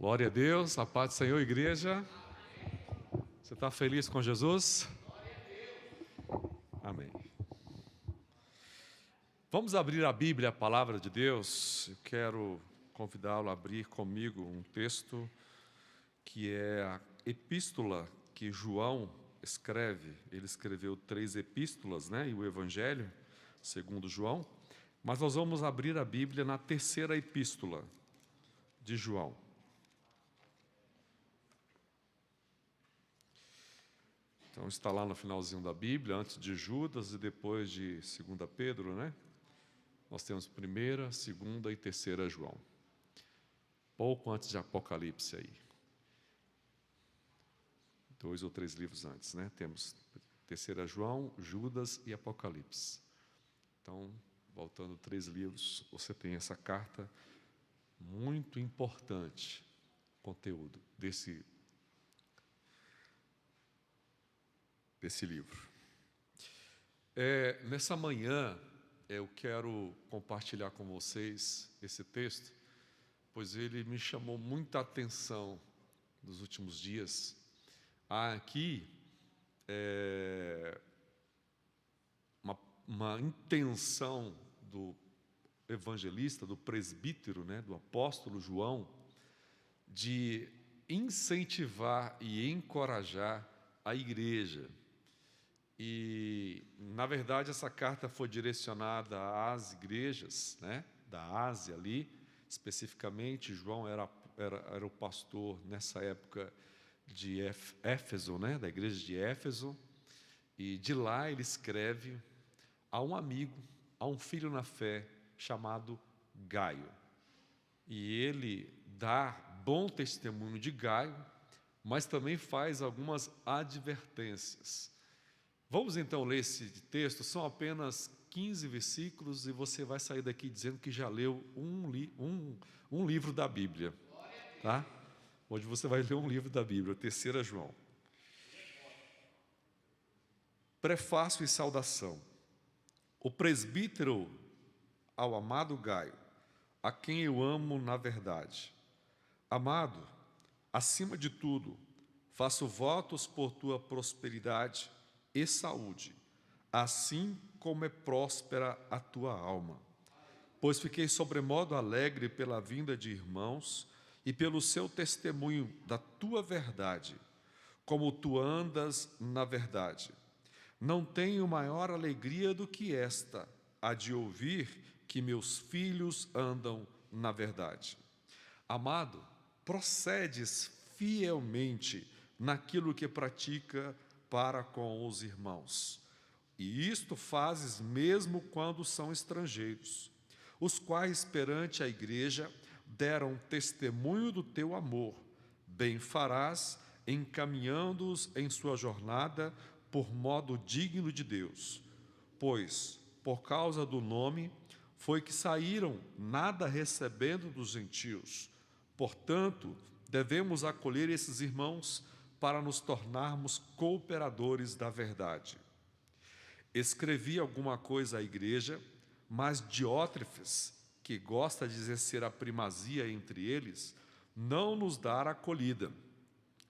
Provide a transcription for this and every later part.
Glória a Deus, a paz do Senhor, igreja. Você está feliz com Jesus? Amém. Vamos abrir a Bíblia, a palavra de Deus. Eu quero convidá-lo a abrir comigo um texto que é a epístola que João escreve. Ele escreveu 3 epístolas, e o Evangelho, segundo João. Mas nós vamos abrir a Bíblia na 3ª epístola de João. Então está lá no finalzinho da Bíblia, antes de Judas e depois de 2 Pedro, Nós temos 1ª, 2ª e 3ª João. Pouco antes de Apocalipse aí. 2 ou 3 livros antes, Temos 3ª João, Judas e Apocalipse. Então, voltando 3 livros, você tem essa carta muito importante, conteúdo desse livro. Nessa manhã, eu quero compartilhar com vocês esse texto, pois ele me chamou muita atenção nos últimos dias. Há aqui uma intenção do evangelista, do presbítero, do apóstolo João, de incentivar e encorajar a igreja. E, na verdade, essa carta foi direcionada às igrejas, da Ásia ali, especificamente. João era o pastor, nessa época, de Éfeso, da igreja de Éfeso, e de lá ele escreve a um amigo, a um filho na fé, chamado Gaio. E ele dá bom testemunho de Gaio, mas também faz algumas advertências. Vamos então ler esse texto, são apenas 15 versículos e você vai sair daqui dizendo que já leu um livro da Bíblia, tá? Hoje você vai ler um livro da Bíblia, 3ª João. Prefácio e saudação. O presbítero ao amado Gaio, a quem eu amo na verdade. Amado, acima de tudo, faço votos por tua prosperidade e saúde, assim como é próspera a tua alma. Pois fiquei sobremodo alegre pela vinda de irmãos e pelo seu testemunho da tua verdade, como tu andas na verdade. Não tenho maior alegria do que esta, a de ouvir que meus filhos andam na verdade. Amado, procedes fielmente naquilo que pratica para com os irmãos. E isto fazes mesmo quando são estrangeiros, os quais perante a igreja deram testemunho do teu amor. Bem farás, encaminhando-os em sua jornada por modo digno de Deus. Pois, por causa do nome, foi que saíram, nada recebendo dos gentios. Portanto, devemos acolher esses irmãos para nos tornarmos cooperadores da verdade. Escrevi alguma coisa à igreja, mas Diótrefes, que gosta de exercer a primazia entre eles, não nos dá acolhida.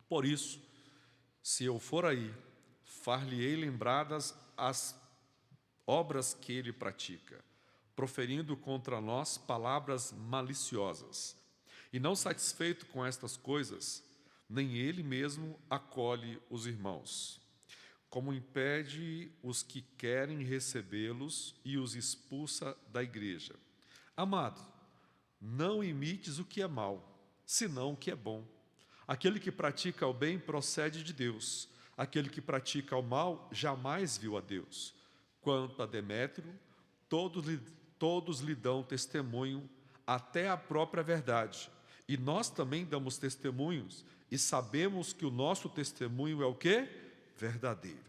Por isso, se eu for aí, far-lhe-ei lembradas as obras que ele pratica, proferindo contra nós palavras maliciosas. E não satisfeito com estas coisas, nem ele mesmo acolhe os irmãos, como impede os que querem recebê-los e os expulsa da igreja. Amado, não imites o que é mal, senão o que é bom. Aquele que pratica o bem procede de Deus. Aquele que pratica o mal jamais viu a Deus. Quanto a Demétrio, todos lhe dão testemunho, até a própria verdade. E nós também damos testemunhos, e sabemos que o nosso testemunho é o quê? Verdadeiro.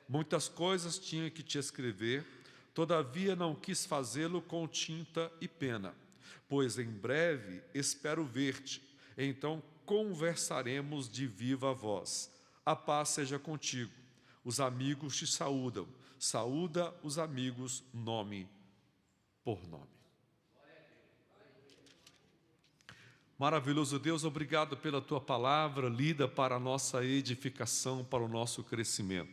Muitas coisas tinha que te escrever, todavia não quis fazê-lo com tinta e pena, pois em breve espero ver-te, então conversaremos de viva voz. A paz seja contigo. Os amigos te saúdam. Saúda os amigos nome por nome. Maravilhoso Deus, obrigado pela Tua palavra lida para a nossa edificação, para o nosso crescimento.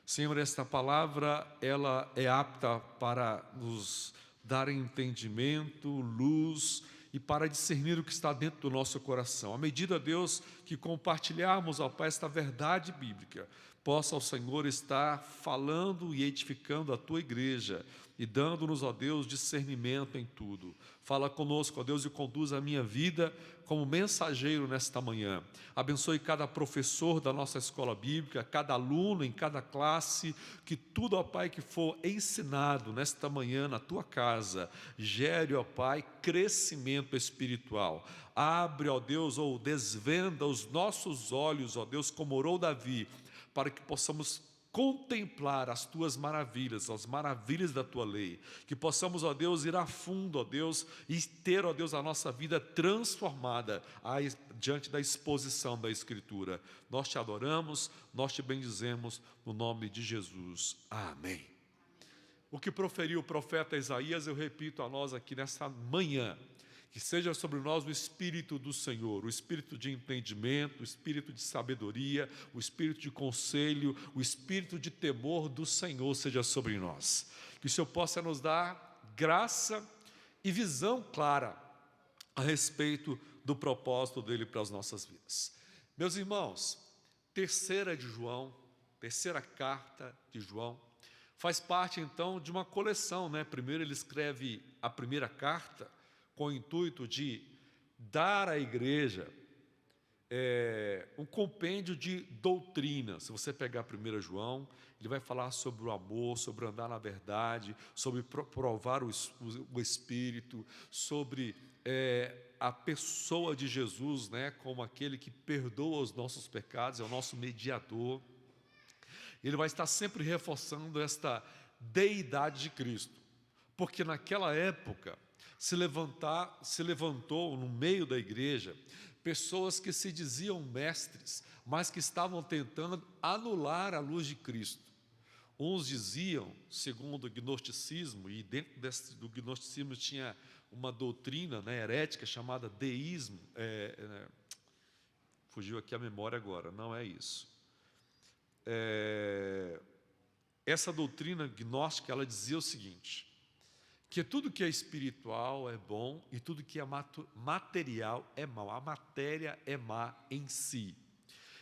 Senhor, esta palavra, ela é apta para nos dar entendimento, luz e para discernir o que está dentro do nosso coração. À medida, Deus, que compartilharmos, ó Pai, esta verdade bíblica, possa o Senhor estar falando e edificando a Tua igreja e dando-nos, ó Deus, discernimento em tudo. Fala conosco, ó Deus, e conduz a minha vida como mensageiro nesta manhã. Abençoe cada professor da nossa escola bíblica, cada aluno em cada classe, que tudo, ó Pai, que for ensinado nesta manhã na Tua casa, gere, ó Pai, crescimento espiritual. Abre, ó Deus, ou desvenda os nossos olhos, ó Deus, como orou Davi, para que possamos contemplar as Tuas maravilhas, as maravilhas da Tua lei, que possamos, ó Deus, ir a fundo, ó Deus, e ter, ó Deus, a nossa vida transformada diante da exposição da Escritura. Nós Te adoramos, nós Te bendizemos, no nome de Jesus. Amém. O que proferiu o profeta Isaías, eu repito a nós aqui nesta manhã: que seja sobre nós o Espírito do Senhor, o Espírito de entendimento, o Espírito de sabedoria, o Espírito de conselho, o Espírito de temor do Senhor seja sobre nós. Que o Senhor possa nos dar graça e visão clara a respeito do propósito dEle para as nossas vidas. Meus irmãos, terceira carta de João, faz parte então de uma coleção, né? Primeiro ele escreve a primeira carta, com o intuito de dar à igreja um compêndio de doutrina. Se você pegar 1 João, ele vai falar sobre o amor, sobre andar na verdade, sobre provar o Espírito, sobre a pessoa de Jesus, né, como aquele que perdoa os nossos pecados, é o nosso mediador. Ele vai estar sempre reforçando esta deidade de Cristo, porque naquela época se levantou no meio da igreja pessoas que se diziam mestres, mas que estavam tentando anular a luz de Cristo. Uns diziam, segundo o gnosticismo, e dentro do gnosticismo tinha uma doutrina, né, herética chamada deísmo, fugiu aqui a memória agora, não é isso. Essa doutrina gnóstica, ela dizia o seguinte: que tudo que é espiritual é bom e tudo que é material é mau. A matéria é má em si.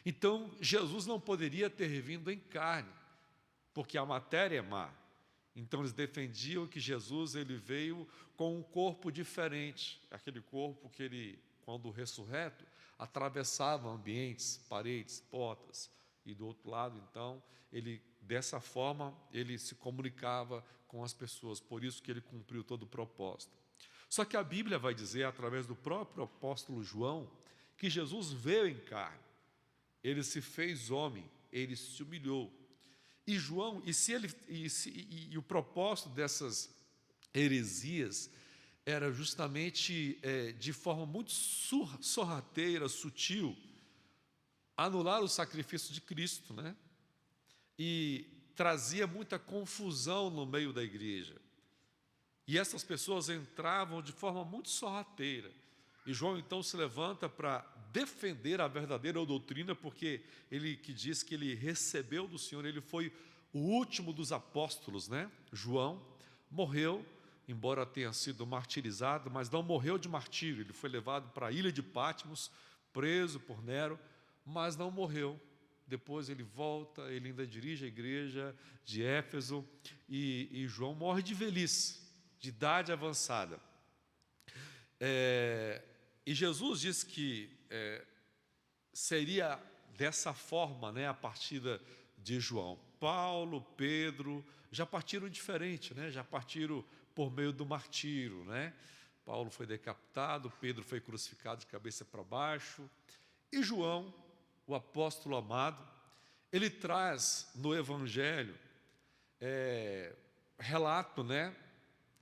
Então, Jesus não poderia ter vindo em carne, porque a matéria é má. Então, eles defendiam que Jesus ele veio com um corpo diferente, aquele corpo que ele, quando ressurreto, atravessava ambientes, paredes, portas, e do outro lado, então, dessa forma, ele se comunicava com as pessoas, por isso que ele cumpriu todo o propósito. Só que a Bíblia vai dizer, através do próprio apóstolo João, que Jesus veio em carne, ele se fez homem, ele se humilhou. E João, o propósito dessas heresias era justamente, de forma muito sorrateira, sutil, anular o sacrifício de Cristo, né? E trazia muita confusão no meio da igreja. E essas pessoas entravam de forma muito sorrateira. E João então se levanta para defender a verdadeira doutrina, porque ele que diz que ele recebeu do Senhor, ele foi o último dos apóstolos, né? João morreu, embora tenha sido martirizado, mas não morreu de martírio. Ele foi levado para a ilha de Patmos, preso por Nero, mas não morreu. Depois ele volta, ele ainda dirige a igreja de Éfeso, e João morre de velhice, de idade avançada. E Jesus diz que seria dessa forma, né, a partida de João. Paulo, Pedro, já partiram diferente, né, já partiram por meio do martírio, né? Paulo foi decapitado, Pedro foi crucificado de cabeça para baixo, e João, o apóstolo amado, ele traz no Evangelho relato, né?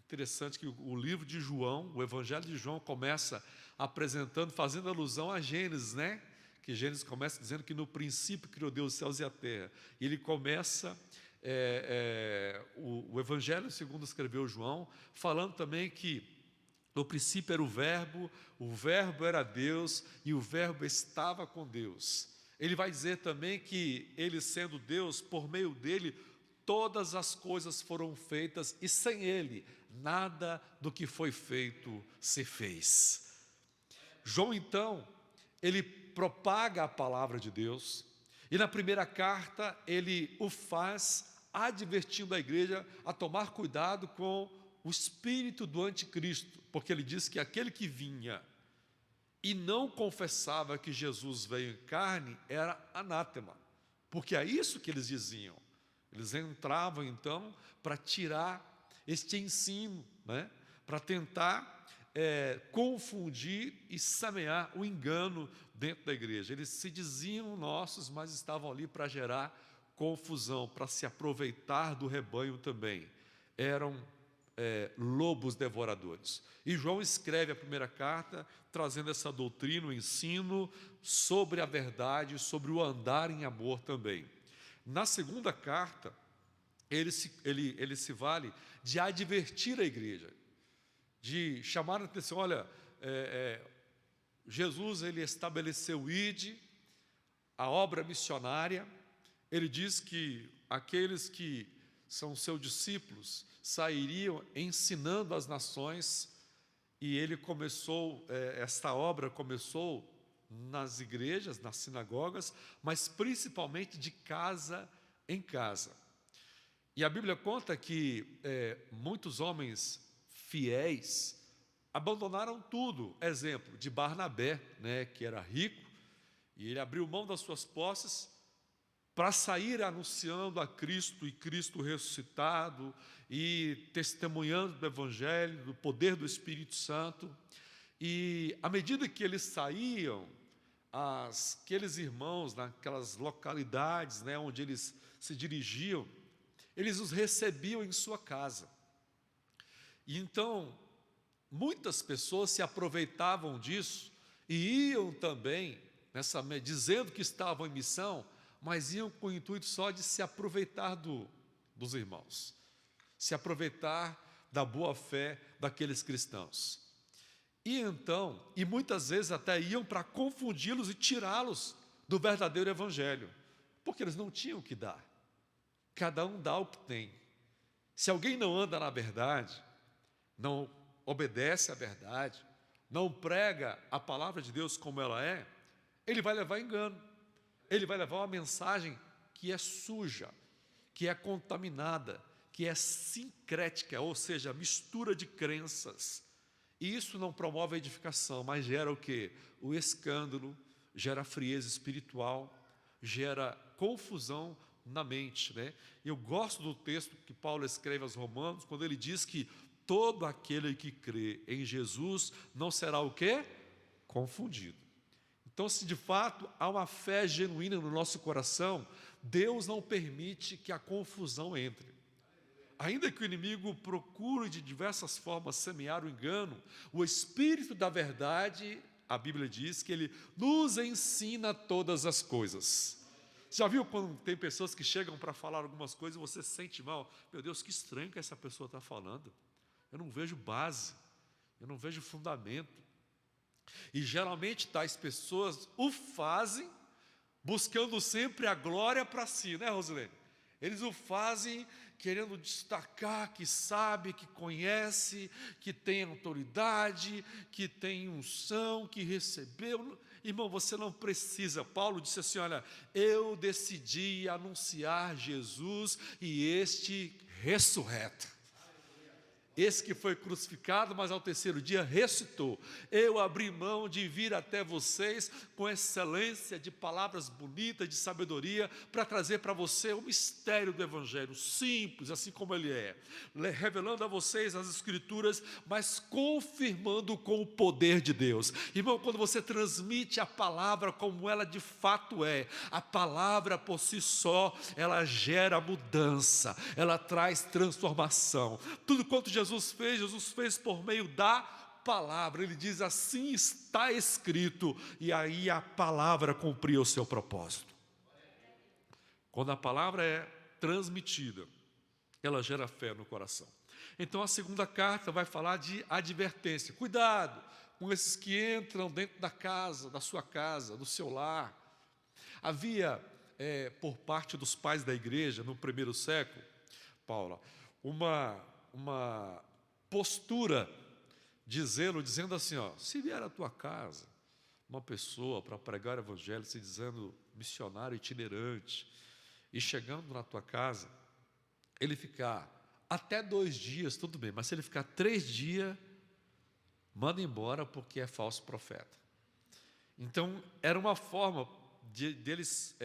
Interessante que o livro de João, o Evangelho de João começa apresentando, fazendo alusão a Gênesis, né? Que Gênesis começa dizendo que no princípio criou Deus os céus e a terra. E ele começa o Evangelho segundo escreveu João, falando também que No princípio era o Verbo era Deus e o Verbo estava com Deus. Ele vai dizer também que ele sendo Deus, por meio dele, todas as coisas foram feitas e sem ele, nada do que foi feito se fez. João então, ele propaga a palavra de Deus e na primeira carta ele o faz advertindo a igreja a tomar cuidado com o espírito do anticristo, porque ele diz que aquele que vinha e não confessava que Jesus veio em carne era anátema, porque é isso que eles diziam. Eles entravam então para tirar este ensino, né? Para tentar confundir e semear o engano dentro da igreja. Eles se diziam nossos, mas estavam ali para gerar confusão, para se aproveitar do rebanho também. Eram lobos devoradores. E João escreve a primeira carta trazendo essa doutrina, o ensino sobre a verdade, sobre o andar em amor também. Na segunda carta, ele se vale de advertir a igreja, de chamar a atenção, olha, Jesus ele estabeleceu o ID, a obra missionária. Ele diz que aqueles que são seus discípulos sairiam ensinando as nações, e ele começou, esta obra começou nas igrejas, nas sinagogas, mas principalmente de casa em casa. E a Bíblia conta que muitos homens fiéis abandonaram tudo. Exemplo de Barnabé, né, que era rico, e ele abriu mão das suas posses para sair anunciando a Cristo e Cristo ressuscitado e testemunhando do Evangelho, do poder do Espírito Santo. E à medida que eles saíam, aqueles irmãos naquelas localidades, né, onde eles se dirigiam, eles os recebiam em sua casa. E então, muitas pessoas se aproveitavam disso e iam também, dizendo que estavam em missão, mas iam com o intuito só de se aproveitar dos irmãos, se aproveitar da boa fé daqueles cristãos. E então, e muitas vezes até iam para confundi-los e tirá-los do verdadeiro evangelho, porque eles não tinham o que dar. Cada um dá o que tem. Se alguém não anda na verdade, não obedece à verdade, não prega a palavra de Deus como ela é, ele vai levar engano. Ele vai levar uma mensagem que é suja, que é contaminada, que é sincrética, ou seja, mistura de crenças. E isso não promove a edificação, mas gera o quê? O escândalo, gera frieza espiritual, gera confusão na mente, né? Eu gosto do texto que Paulo escreve aos Romanos, quando ele diz que todo aquele que crê em Jesus não será o quê? Confundido. Então, se de fato há uma fé genuína no nosso coração, Deus não permite que a confusão entre. Ainda que o inimigo procure de diversas formas semear o engano, o Espírito da verdade, a Bíblia diz que ele nos ensina todas as coisas. Já viu quando tem pessoas que chegam para falar algumas coisas e você se sente mal? Meu Deus, que estranho que essa pessoa está falando. Eu não vejo base, eu não vejo fundamento. E geralmente tais pessoas o fazem buscando sempre a glória para si, né, Rosilene? Eles o fazem querendo destacar que sabe, que conhece, que tem autoridade, que tem unção, que recebeu. Irmão, você não precisa. Paulo disse assim, olha, eu decidi anunciar Jesus e este ressurreto. Esse que foi crucificado, mas ao terceiro dia ressuscitou. Eu abri mão de vir até vocês com excelência de palavras bonitas, de sabedoria, para trazer para você o mistério do Evangelho, simples, assim como ele é, revelando a vocês as Escrituras, mas confirmando com o poder de Deus. Irmão, quando você transmite a palavra como ela de fato é, a palavra por si só, ela gera mudança, ela traz transformação. Tudo quanto Jesus fez por meio da palavra. Ele diz, assim está escrito, e aí a palavra cumpriu o seu propósito. Quando a palavra é transmitida, ela gera fé no coração. Então a segunda carta vai falar de advertência. Cuidado com esses que entram dentro da casa, da sua casa, do seu lar. Havia, por parte dos pais da igreja, no primeiro século, Paula, uma postura de zelo, dizendo assim, ó, se vier à tua casa uma pessoa para pregar o evangelho, se dizendo missionário itinerante, e chegando na tua casa, ele ficar até 2 dias, tudo bem, mas se ele ficar 3 dias, manda embora, porque é falso profeta. Então, era uma forma deles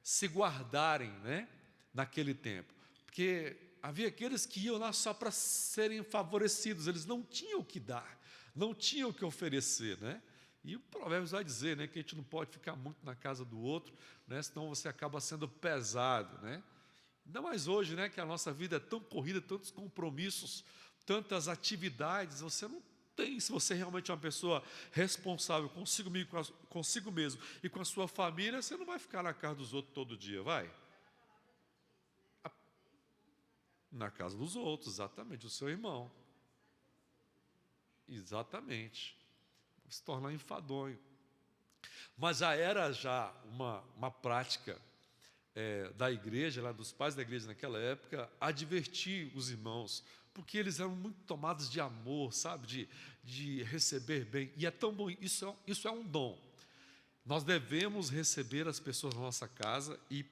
se guardarem, né, naquele tempo, porque havia aqueles que iam lá só para serem favorecidos, eles não tinham o que dar, não tinham o que oferecer, né? E o Provérbios vai dizer, né, que a gente não pode ficar muito na casa do outro, né, senão você acaba sendo pesado, né? Ainda mais hoje, né, que a nossa vida é tão corrida, tantos compromissos, tantas atividades, você não tem, se você realmente é uma pessoa responsável consigo mesmo e com a sua família, você não vai ficar na casa dos outros todo dia, vai? Na casa dos outros, exatamente, do seu irmão. Exatamente. Se tornar enfadonho. Mas já era uma prática da igreja, lá dos pais da igreja naquela época, advertir os irmãos, porque eles eram muito tomados de amor, sabe, de receber bem, e é tão bom, isso é um dom. Nós devemos receber as pessoas na nossa casa, e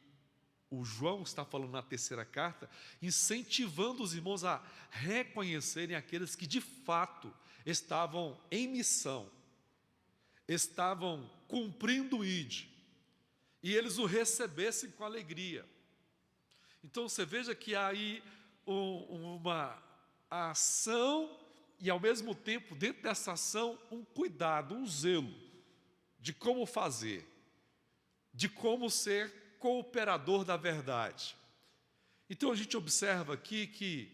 o João está falando na terceira carta, incentivando os irmãos a reconhecerem aqueles que de fato estavam em missão, estavam cumprindo o ID, e eles o recebessem com alegria. Então você veja que há aí uma ação e, ao mesmo tempo, dentro dessa ação, um cuidado, um zelo de como fazer, de como ser cooperador da verdade. Então a gente observa aqui que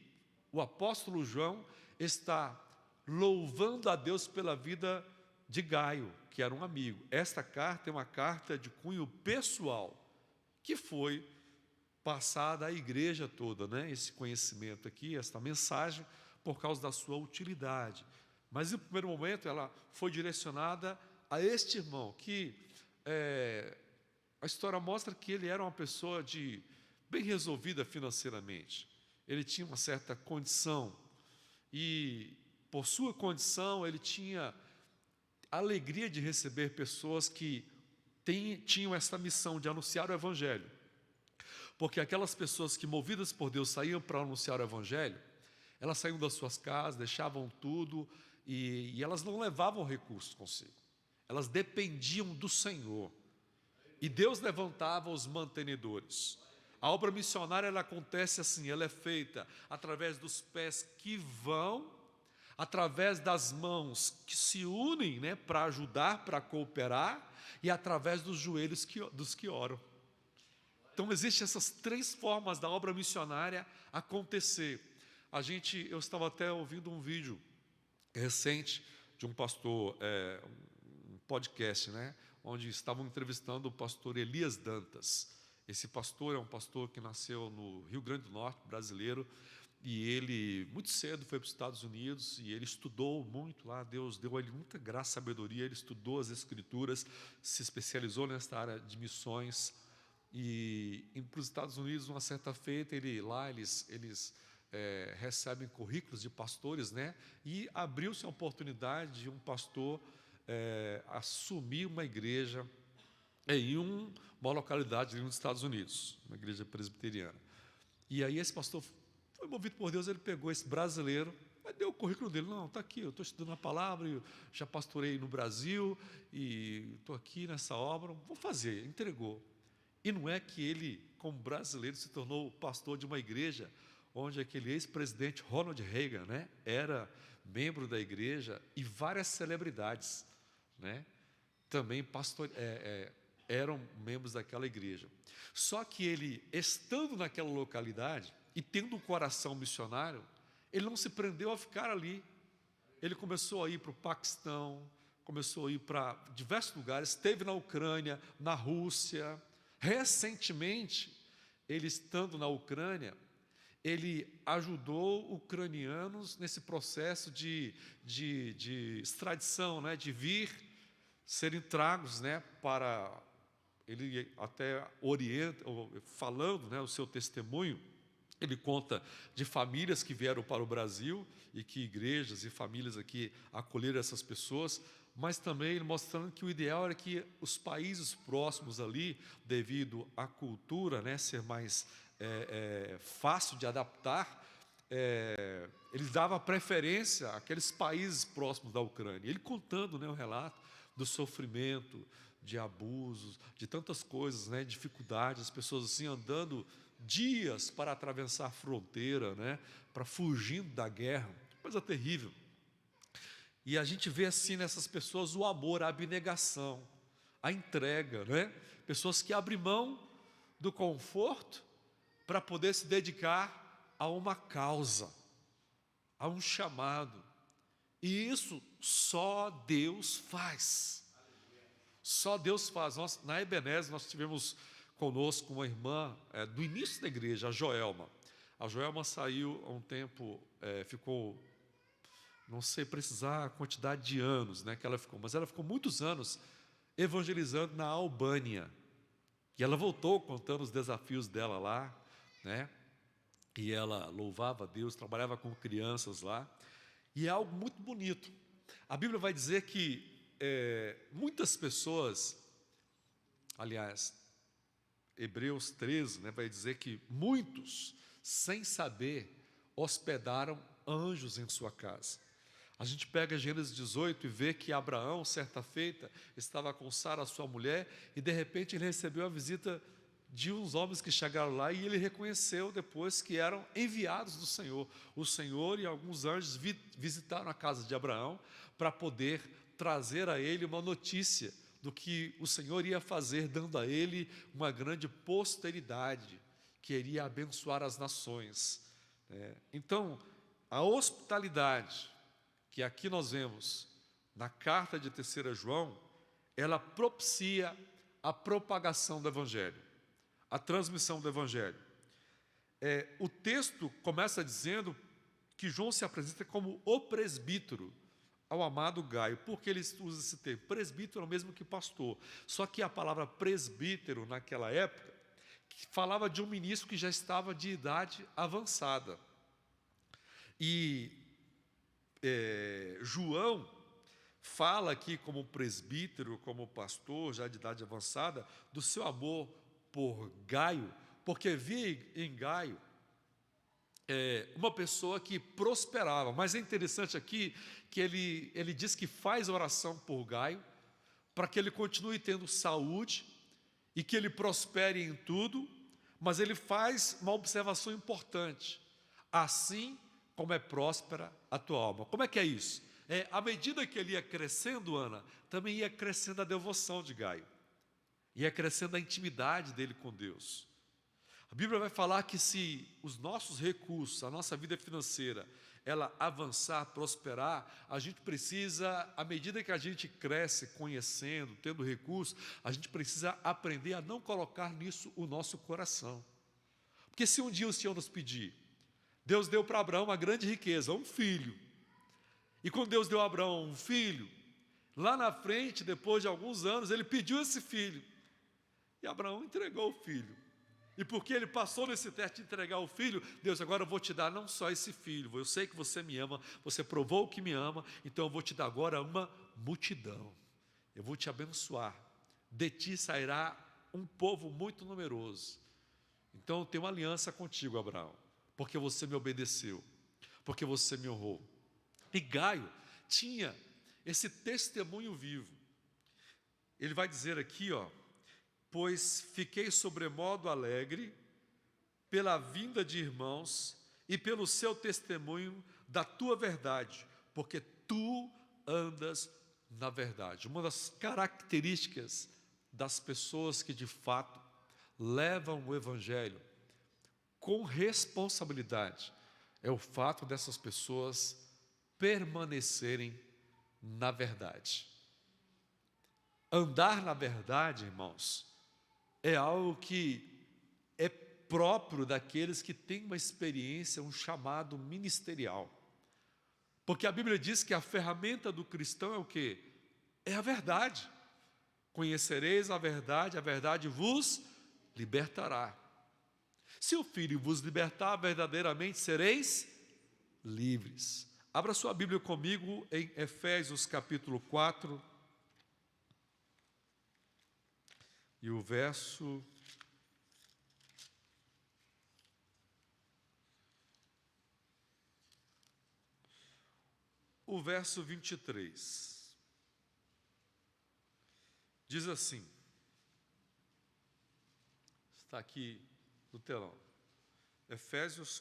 o apóstolo João está louvando a Deus pela vida de Gaio, que era um amigo. Esta carta é uma carta de cunho pessoal, que foi passada à igreja toda, né? Esse conhecimento aqui, esta mensagem, por causa da sua utilidade. Mas, no primeiro momento, ela foi direcionada a este irmão, que a história mostra que ele era uma pessoa bem resolvida financeiramente. Ele tinha uma certa condição, e, por sua condição, ele tinha a alegria de receber pessoas que tinham essa missão de anunciar o evangelho. Porque aquelas pessoas que, movidas por Deus, saíam para anunciar o evangelho, elas saíam das suas casas, deixavam tudo, e elas não levavam recursos consigo. Elas dependiam do Senhor. E Deus levantava os mantenedores. A obra missionária, ela acontece assim, ela é feita através dos pés que vão, através das mãos que se unem, né, para ajudar, para cooperar, e através dos joelhos dos que oram. Então, existem essas 3 formas da obra missionária acontecer. Eu estava até ouvindo um vídeo recente de um pastor, um podcast, né, onde estavam entrevistando o pastor Elias Dantas. Esse pastor é um pastor que nasceu no Rio Grande do Norte, brasileiro, e ele, muito cedo, foi para os Estados Unidos, e ele estudou muito lá. Deus deu a ele muita graça e sabedoria. Ele estudou as Escrituras, se especializou nesta área de missões, e indo para os Estados Unidos, uma certa feita, eles recebem currículos de pastores, né? E abriu-se a oportunidade de um pastor assumir uma igreja em uma localidade nos Estados Unidos, uma igreja presbiteriana. E aí esse pastor foi movido por Deus, ele pegou esse brasileiro, deu o currículo dele. Não, está aqui, eu estou estudando a palavra, eu já pastorei no Brasil, e estou aqui nessa obra, vou fazer, entregou. E não é que ele, como brasileiro, se tornou pastor de uma igreja onde aquele ex-presidente Ronald Reagan, né, era membro da igreja, e várias celebridades, né, também eram membros daquela igreja. Só que ele, estando naquela localidade e tendo um coração missionário, ele não se prendeu a ficar ali. Ele começou a ir para o Paquistão, começou a ir para diversos lugares, esteve na Ucrânia, na Rússia. Recentemente, ele estando na Ucrânia, ele ajudou ucranianos nesse processo de extradição, né, de vir, serem tragos, né, para... Ele até orienta, falando, né, o seu testemunho, ele conta de famílias que vieram para o Brasil e que igrejas e famílias aqui acolheram essas pessoas, mas também ele mostrando que o ideal era que os países próximos ali, devido à cultura, né, ser mais fácil de adaptar, ele dava preferência àqueles países próximos da Ucrânia. Ele contando, né, o relato do sofrimento, de abusos, de tantas coisas, né, dificuldades, as pessoas assim andando dias para atravessar a fronteira, né, para fugindo da guerra, coisa terrível. E a gente vê assim nessas pessoas o amor, a abnegação, a entrega, né? Pessoas que abrem mão do conforto para poder se dedicar a uma causa, a um chamado. E isso só Deus faz. Só Deus faz. Na Ebenezer nós tivemos conosco uma irmã do início da igreja, a Joelma. A Joelma saiu há um tempo, ficou, não sei precisar a quantidade de anos, né, que ela ficou, mas ela ficou muitos anos evangelizando na Albânia. E ela voltou contando os desafios dela lá, né? E ela louvava a Deus, trabalhava com crianças lá. E é algo muito bonito. A Bíblia vai dizer que muitas pessoas, aliás, Hebreus 13, né, vai dizer que muitos, sem saber, hospedaram anjos em sua casa. A gente pega Gênesis 18 e vê que Abraão, certa feita, estava com Sara, sua mulher, e de repente ele recebeu a visita de uns homens que chegaram lá, e ele reconheceu depois que eram enviados do Senhor. O Senhor e alguns anjos visitaram a casa de Abraão para poder trazer a ele uma notícia do que o Senhor ia fazer, dando a ele uma grande posteridade, que iria abençoar as nações. Então, a hospitalidade que aqui nós vemos na carta de 3 João, ela propicia a propagação do Evangelho, a transmissão do Evangelho. O texto começa dizendo que João se apresenta como o presbítero ao amado Gaio. Por que ele usa esse termo? Presbítero é o mesmo que pastor, só que a palavra presbítero naquela época falava de um ministro que já estava de idade avançada. E João fala aqui como presbítero, como pastor, já de idade avançada, do seu amor por Gaio, porque via em Gaio uma pessoa que prosperava. Mas é interessante aqui que ele diz que faz oração por Gaio, para que ele continue tendo saúde e que ele prospere em tudo, mas ele faz uma observação importante: assim como é próspera a tua alma. Como é que é isso? À medida que ele ia crescendo, Ana, também ia crescendo a devoção de Gaio, ia crescendo a intimidade dele com Deus. A Bíblia vai falar que se os nossos recursos, a nossa vida financeira, ela avançar, prosperar, a gente precisa, à medida que a gente cresce, conhecendo, tendo recursos, a gente precisa aprender a não colocar nisso o nosso coração. Porque se um dia o Senhor nos pedir, Deus deu para Abraão uma grande riqueza, um filho. E quando Deus deu a Abraão um filho, lá na frente, depois de alguns anos, ele pediu esse filho. E Abraão entregou o filho. E porque ele passou nesse teste de entregar o filho, Deus, agora eu vou te dar não só esse filho, eu sei que você me ama, você provou que me ama, então eu vou te dar agora uma multidão. Eu vou te abençoar. De ti sairá um povo muito numeroso. Então eu tenho uma aliança contigo, Abraão, porque você me obedeceu, porque você me honrou. E Gaio tinha esse testemunho vivo. Ele vai dizer aqui, pois fiquei sobremodo alegre pela vinda de irmãos e pelo seu testemunho da tua verdade, porque tu andas na verdade. Uma das características das pessoas que de fato levam o Evangelho com responsabilidade é o fato dessas pessoas permanecerem na verdade. Andar na verdade, irmãos, é algo que é próprio daqueles que têm uma experiência, um chamado ministerial. Porque a Bíblia diz que a ferramenta do cristão é o quê? É a verdade. Conhecereis a verdade vos libertará. Se o Filho vos libertar, verdadeiramente sereis livres. Abra sua Bíblia comigo em Efésios capítulo 4. E o verso 23. Diz assim, está aqui no telão, Efésios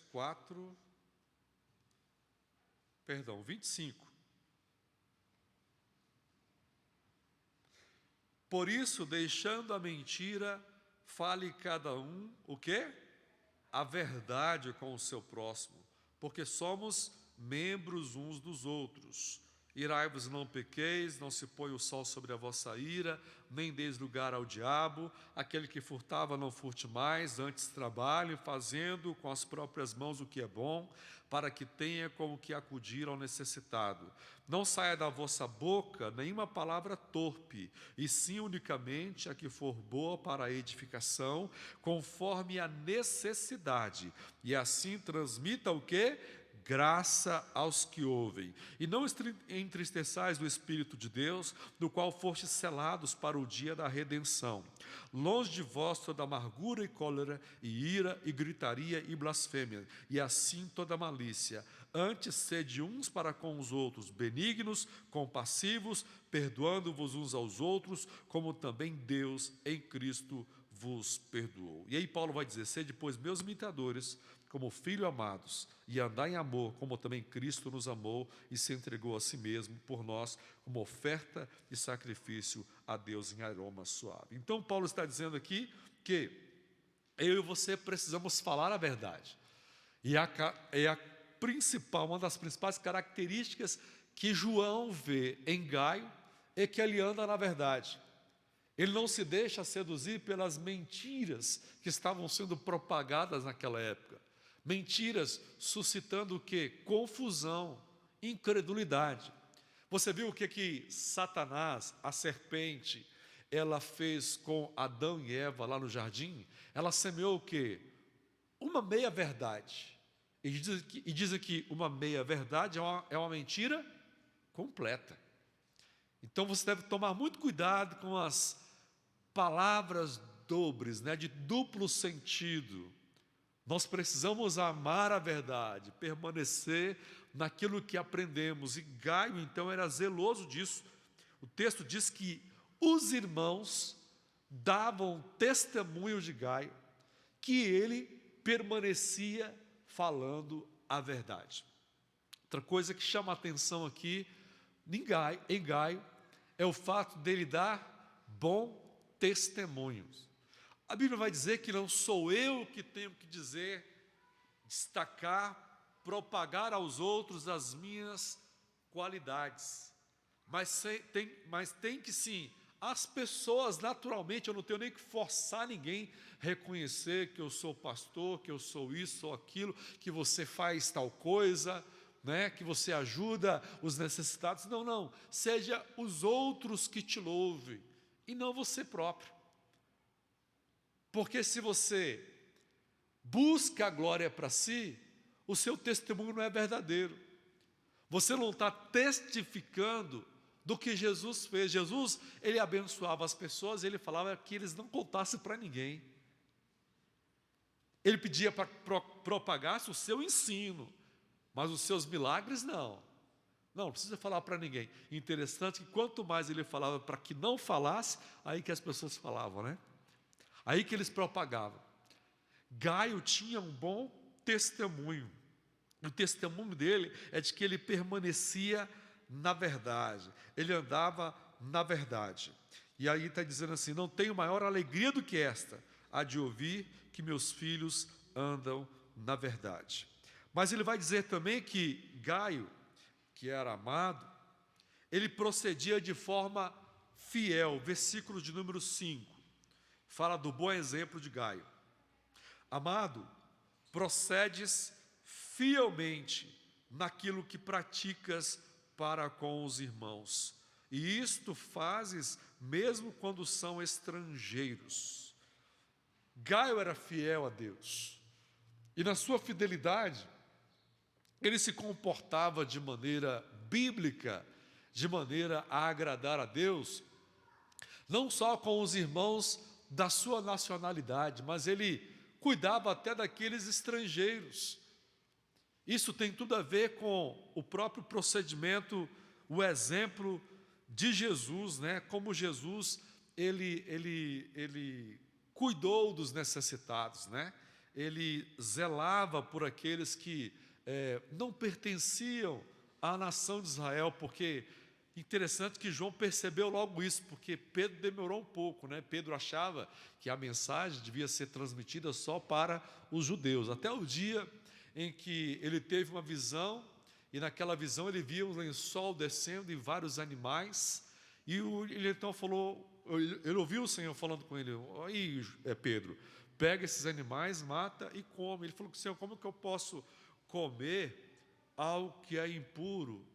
25. Por isso, deixando a mentira, fale cada um, o quê? A verdade com o seu próximo, porque somos membros uns dos outros. Irai-vos, não pequeis, não se põe o sol sobre a vossa ira, nem deis lugar ao diabo. Aquele que furtava, não furte mais, antes trabalhe, fazendo com as próprias mãos o que é bom, para que tenha como que acudir ao necessitado. Não saia da vossa boca nenhuma palavra torpe, e sim unicamente a que for boa para a edificação, conforme a necessidade, e assim transmita o quê? Graça aos que ouvem. E não entristeçais o Espírito de Deus, no qual fostes selados para o dia da redenção. Longe de vós toda amargura e cólera, e ira, e gritaria, e blasfêmia, e assim toda malícia. Antes sede uns para com os outros, benignos, compassivos, perdoando-vos uns aos outros, como também Deus em Cristo vos perdoou. E aí Paulo vai dizer, sede, pois, meus imitadores, como filhos amados, e andar em amor, como também Cristo nos amou e se entregou a si mesmo por nós, como oferta e sacrifício a Deus em aroma suave. Então Paulo está dizendo aqui que eu e você precisamos falar a verdade. E uma das principais características que João vê em Gaio é que ele anda na verdade. Ele não se deixa seduzir pelas mentiras que estavam sendo propagadas naquela época. Mentiras suscitando o quê? Confusão, incredulidade. Você viu o que Satanás, a serpente, ela fez com Adão e Eva lá no jardim? Ela semeou o quê? Uma meia-verdade. E diz aqui, uma meia-verdade é uma mentira completa. Então você deve tomar muito cuidado com as palavras dobres, de duplo sentido. Nós precisamos amar a verdade, permanecer naquilo que aprendemos. E Gaio, então, era zeloso disso. O texto diz que os irmãos davam testemunho de Gaio, que ele permanecia falando a verdade. Outra coisa que chama a atenção aqui, em Gaio, é o fato dele dar bom testemunho. A Bíblia vai dizer que não sou eu que tenho que dizer, destacar, propagar aos outros as minhas qualidades, mas tem que sim, as pessoas naturalmente, eu não tenho nem que forçar ninguém a reconhecer que eu sou pastor, que eu sou isso ou aquilo, que você faz tal coisa, que você ajuda os necessitados. Não, seja os outros que te louvem e não você próprio. Porque se você busca a glória para si, o seu testemunho não é verdadeiro. Você não está testificando do que Jesus fez. Jesus, ele abençoava as pessoas, ele falava que eles não contassem para ninguém. Ele pedia para propagasse o seu ensino, mas os seus milagres não. Não precisa falar para ninguém. Interessante que quanto mais ele falava para que não falasse, aí que as pessoas falavam, Aí que eles propagavam. Gaio tinha um bom testemunho. O testemunho dele é de que ele permanecia na verdade. Ele andava na verdade. E aí está dizendo assim, não tenho maior alegria do que esta, a de ouvir que meus filhos andam na verdade. Mas ele vai dizer também que Gaio, que era amado, ele procedia de forma fiel. Versículo de número 5. Fala do bom exemplo de Gaio. Amado, procedes fielmente naquilo que praticas para com os irmãos, e isto fazes mesmo quando são estrangeiros. Gaio era fiel a Deus, e na sua fidelidade, ele se comportava de maneira bíblica, de maneira a agradar a Deus, não só com os irmãos da sua nacionalidade, mas ele cuidava até daqueles estrangeiros. Isso tem tudo a ver com o próprio procedimento, o exemplo de Jesus, né? Como Jesus, ele cuidou dos necessitados, né? Ele zelava por aqueles que não pertenciam à nação de Israel, porque interessante que João percebeu logo isso, porque Pedro demorou um pouco, né? Pedro achava que a mensagem devia ser transmitida só para os judeus, até o dia em que ele teve uma visão, e naquela visão ele via um lençol descendo e vários animais, e ele então falou, ele ouviu o Senhor falando com ele: aí Pedro, pega esses animais, mata e come. Ele falou: Senhor, como que eu posso comer algo que é impuro?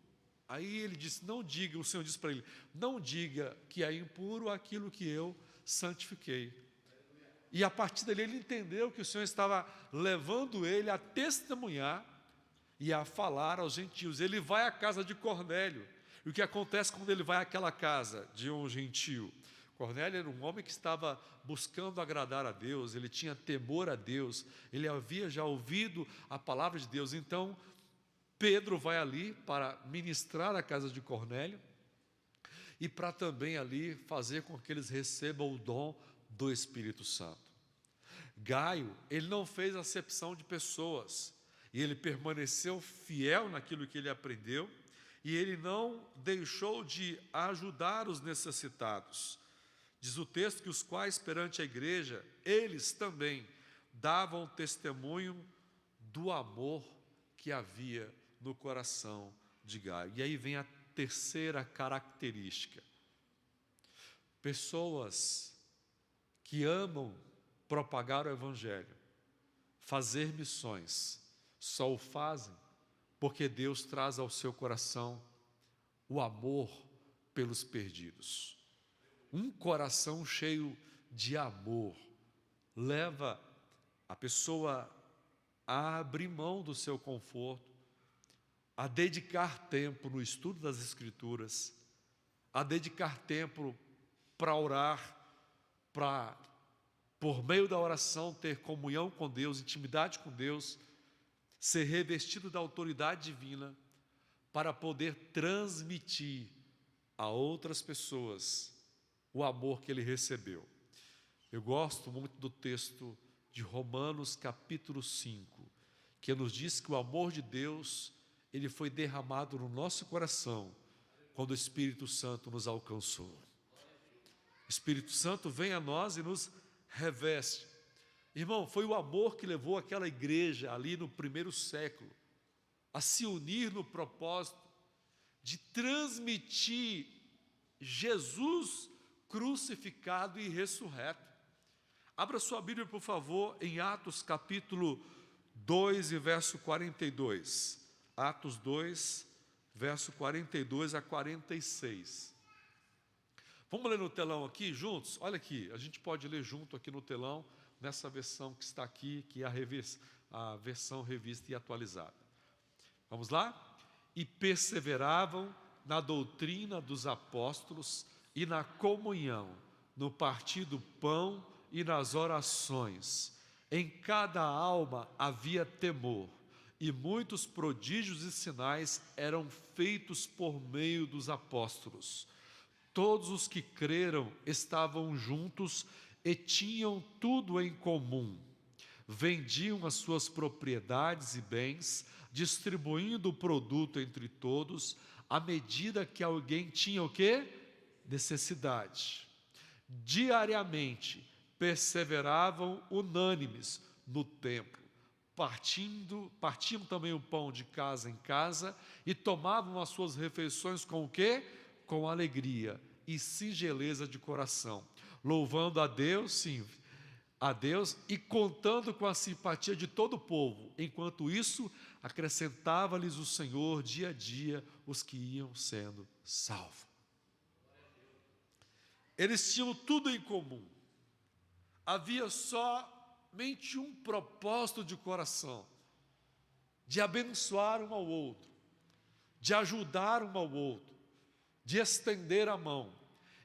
Aí ele disse: não diga, o Senhor disse para ele: não diga que é impuro aquilo que eu santifiquei. E a partir dali ele entendeu que o Senhor estava levando ele a testemunhar e a falar aos gentios. Ele vai à casa de Cornélio. E o que acontece quando ele vai àquela casa de um gentio? Cornélio era um homem que estava buscando agradar a Deus, ele tinha temor a Deus, ele havia já ouvido a palavra de Deus. Então Pedro vai ali para ministrar a casa de Cornélio e para também ali fazer com que eles recebam o dom do Espírito Santo. Gaio, ele não fez acepção de pessoas, e ele permaneceu fiel naquilo que ele aprendeu, e ele não deixou de ajudar os necessitados. Diz o texto que os quais perante a igreja, eles também davam testemunho do amor que havia no coração de Gaio. E aí vem a terceira característica: pessoas que amam propagar o Evangelho, fazer missões, só o fazem porque Deus traz ao seu coração o amor pelos perdidos. Um coração cheio de amor leva a pessoa a abrir mão do seu conforto, a dedicar tempo no estudo das Escrituras, a dedicar tempo para orar, para, por meio da oração, ter comunhão com Deus, intimidade com Deus, ser revestido da autoridade divina, para poder transmitir a outras pessoas o amor que ele recebeu. Eu gosto muito do texto de Romanos capítulo 5, que nos diz que o amor de Deus, ele foi derramado no nosso coração quando o Espírito Santo nos alcançou. O Espírito Santo vem a nós e nos reveste. Irmão, foi o amor que levou aquela igreja ali no primeiro século a se unir no propósito de transmitir Jesus crucificado e ressurreto. Abra sua Bíblia, por favor, em Atos capítulo 2 e verso 42. Atos 2, verso 42 a 46. Vamos ler no telão aqui juntos? Olha aqui, a gente pode ler junto aqui no telão, nessa versão que está aqui, que é a versão revista e atualizada. Vamos lá? E perseveravam na doutrina dos apóstolos e na comunhão, no partir do pão e nas orações. Em cada alma havia temor, e muitos prodígios e sinais eram feitos por meio dos apóstolos. Todos os que creram estavam juntos e tinham tudo em comum. Vendiam as suas propriedades e bens, distribuindo o produto entre todos, à medida que alguém tinha o quê? Necessidade. Diariamente perseveravam unânimes no templo, partiam também o pão de casa em casa e tomavam as suas refeições com o quê? Com alegria e singeleza de coração, louvando a Deus, sim, a Deus e contando com a simpatia de todo o povo. Enquanto isso, acrescentava-lhes o Senhor dia a dia os que iam sendo salvos. Eles tinham tudo em comum. Havia somente um propósito de coração: de abençoar um ao outro, de ajudar um ao outro, de estender a mão.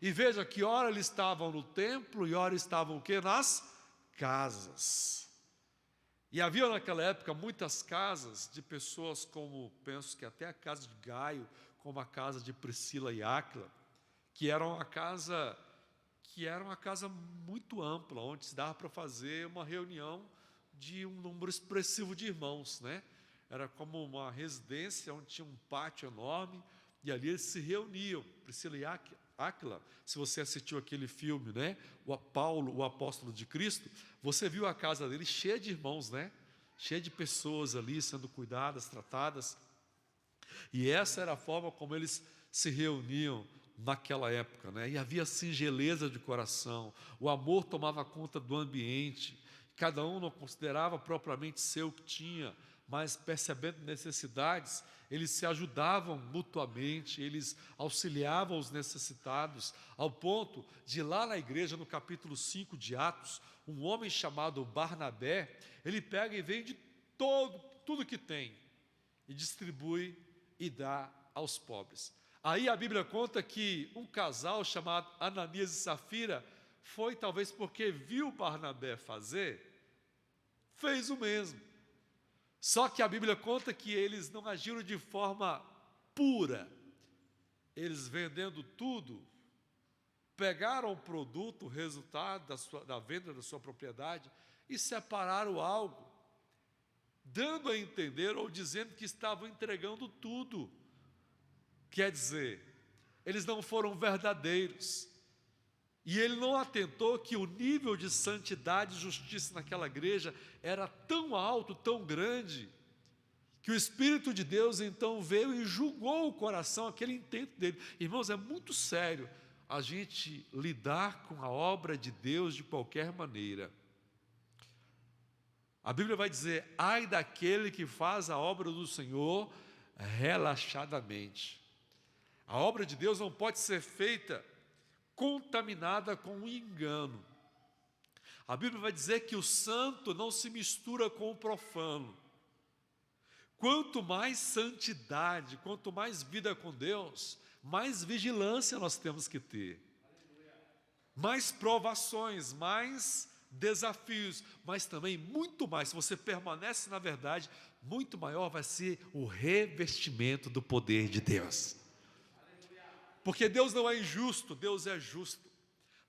E veja que ora eles estavam no templo e ora estavam o quê? Nas casas. E havia naquela época muitas casas de pessoas como, penso que até a casa de Gaio, como a casa de Priscila e Áquila, que era uma casa muito ampla, onde se dava para fazer uma reunião de um número expressivo de irmãos, né? Era como uma residência onde tinha um pátio enorme, e ali eles se reuniam. Priscila e Áquila, se você assistiu aquele filme, né? O Paulo, o apóstolo de Cristo, você viu a casa dele cheia de irmãos, né? Cheia de pessoas ali sendo cuidadas, tratadas. E essa era a forma como eles se reuniam naquela época, né? E havia singeleza de coração, o amor tomava conta do ambiente, cada um não considerava propriamente ser o que tinha, mas percebendo necessidades, eles se ajudavam mutuamente, eles auxiliavam os necessitados, ao ponto de lá na igreja, no capítulo 5 de Atos, um homem chamado Barnabé, ele pega e vende tudo que tem, e distribui e dá aos pobres. Aí a Bíblia conta que um casal chamado Ananias e Safira foi, talvez porque viu Barnabé fazer, fez o mesmo. Só que a Bíblia conta que eles não agiram de forma pura. Eles vendendo tudo, pegaram o produto, o resultado da venda da sua propriedade e separaram algo, dando a entender ou dizendo que estavam entregando tudo. Quer dizer, eles não foram verdadeiros. E ele não atentou que o nível de santidade e justiça naquela igreja era tão alto, tão grande, que o Espírito de Deus então veio e julgou o coração, aquele intento dele. Irmãos, é muito sério a gente lidar com a obra de Deus de qualquer maneira. A Bíblia vai dizer: ai daquele que faz a obra do Senhor relaxadamente. A obra de Deus não pode ser feita contaminada com um engano. A Bíblia vai dizer que o santo não se mistura com o profano. Quanto mais santidade, quanto mais vida com Deus, mais vigilância nós temos que ter. Mais provações, mais desafios, mas também muito mais, se você permanece na verdade, muito maior vai ser o revestimento do poder de Deus. Porque Deus não é injusto, Deus é justo.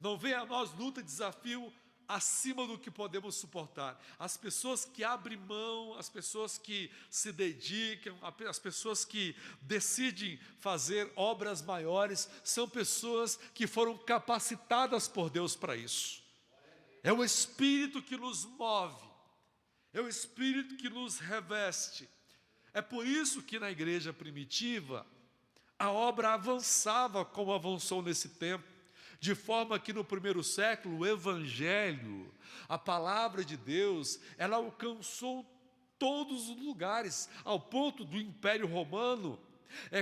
Não vem a nós luta e desafio acima do que podemos suportar. As pessoas que abrem mão, as pessoas que se dedicam, as pessoas que decidem fazer obras maiores, são pessoas que foram capacitadas por Deus para isso. É o Espírito que nos move, é o Espírito que nos reveste. É por isso que na igreja primitiva, a obra avançava como avançou nesse tempo, de forma que no primeiro século o Evangelho, a palavra de Deus, ela alcançou todos os lugares, ao ponto do Império Romano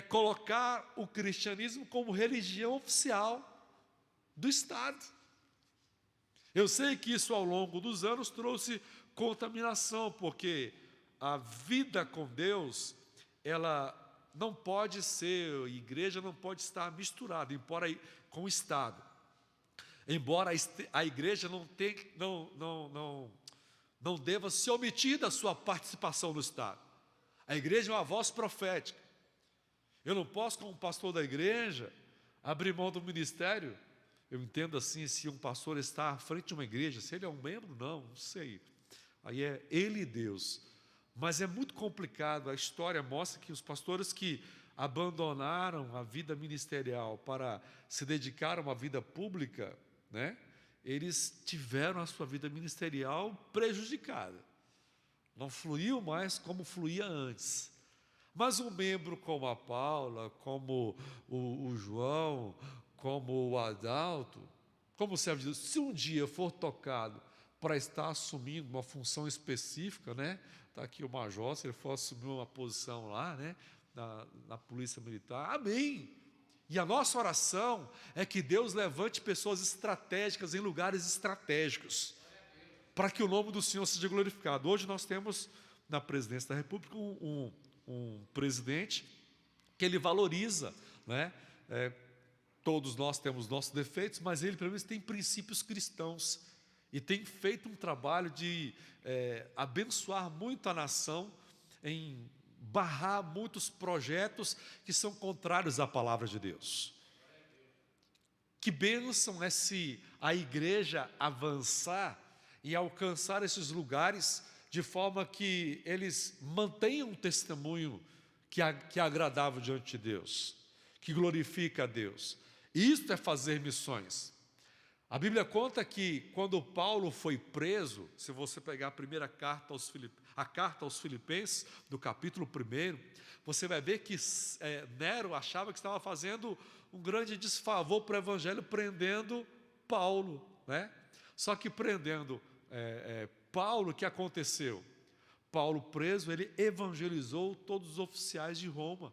colocar o cristianismo como religião oficial do Estado. Eu sei que isso ao longo dos anos trouxe contaminação, porque a vida com Deus, ela não pode ser, a igreja não pode estar misturada, embora com o Estado. Embora a igreja não deva se omitir da sua participação no Estado. A igreja é uma voz profética. Eu não posso, como pastor da igreja, abrir mão do ministério. Eu entendo assim, se um pastor está à frente de uma igreja, se ele é um membro, não sei. Aí é ele e Deus. Mas é muito complicado, a história mostra que os pastores que abandonaram a vida ministerial para se dedicar a uma vida pública, né, eles tiveram a sua vida ministerial prejudicada. Não fluiu mais como fluía antes. Mas um membro como a Paula, como o João, como o Adalto, como o servo de Deus, se um dia for tocado para estar assumindo uma função específica, né? Está aqui o major, se ele for assumir uma posição lá, né? Na Polícia Militar, amém. E a nossa oração é que Deus levante pessoas estratégicas em lugares estratégicos, para que o nome do Senhor seja glorificado. Hoje nós temos na presidência da República um presidente que ele valoriza, né? Todos nós temos nossos defeitos, mas ele pelo menos tem princípios cristãos e tem feito um trabalho de abençoar muito a nação, em barrar muitos projetos que são contrários à palavra de Deus. Que bênção é se a igreja avançar e alcançar esses lugares de forma que eles mantenham um testemunho que é agradável diante de Deus, que glorifica a Deus. Isto é fazer missões. A Bíblia conta que quando Paulo foi preso, se você pegar a primeira carta a carta aos Filipenses, do capítulo 1, você vai ver que Nero achava que estava fazendo um grande desfavor para o evangelho, prendendo Paulo, né? Só que prendendo Paulo, o que aconteceu? Paulo preso, ele evangelizou todos os oficiais de Roma,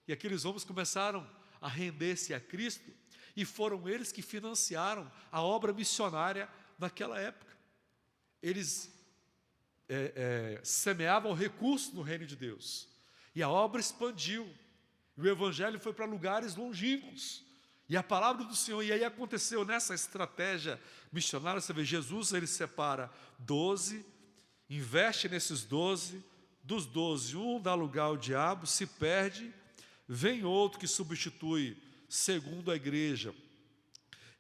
e aqueles homens começaram a render-se a Cristo, e foram eles que financiaram a obra missionária naquela época. Eles semeavam recursos no reino de Deus, e a obra expandiu, e o evangelho foi para lugares longínquos, e a palavra do Senhor, e aí aconteceu nessa estratégia missionária, você vê, Jesus, ele separa 12, investe nesses 12, dos 12, um dá lugar ao diabo, se perde, vem outro que substitui, segundo a igreja.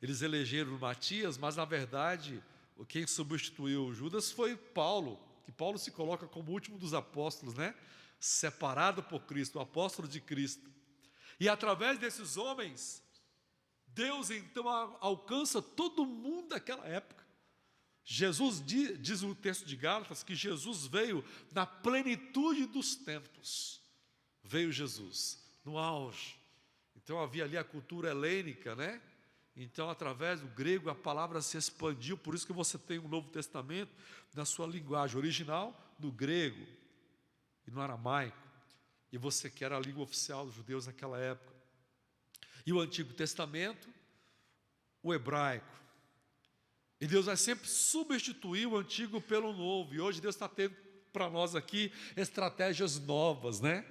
Eles elegeram Matias, mas na verdade, quem substituiu Judas foi Paulo, que Paulo se coloca como o último dos apóstolos, né? Separado por Cristo, o apóstolo de Cristo. E através desses homens, Deus então alcança todo mundo daquela época. Jesus, diz o texto de Gálatas, que Jesus veio na plenitude dos tempos. Veio Jesus, no auge. Então havia ali a cultura helênica, né? Então, através do grego, a palavra se expandiu, por isso que você tem o Novo Testamento na sua linguagem original, no grego e no aramaico. E você quer a língua oficial dos judeus naquela época. E o Antigo Testamento, o hebraico. E Deus vai sempre substituir o antigo pelo novo. E hoje Deus está tendo para nós aqui estratégias novas, né?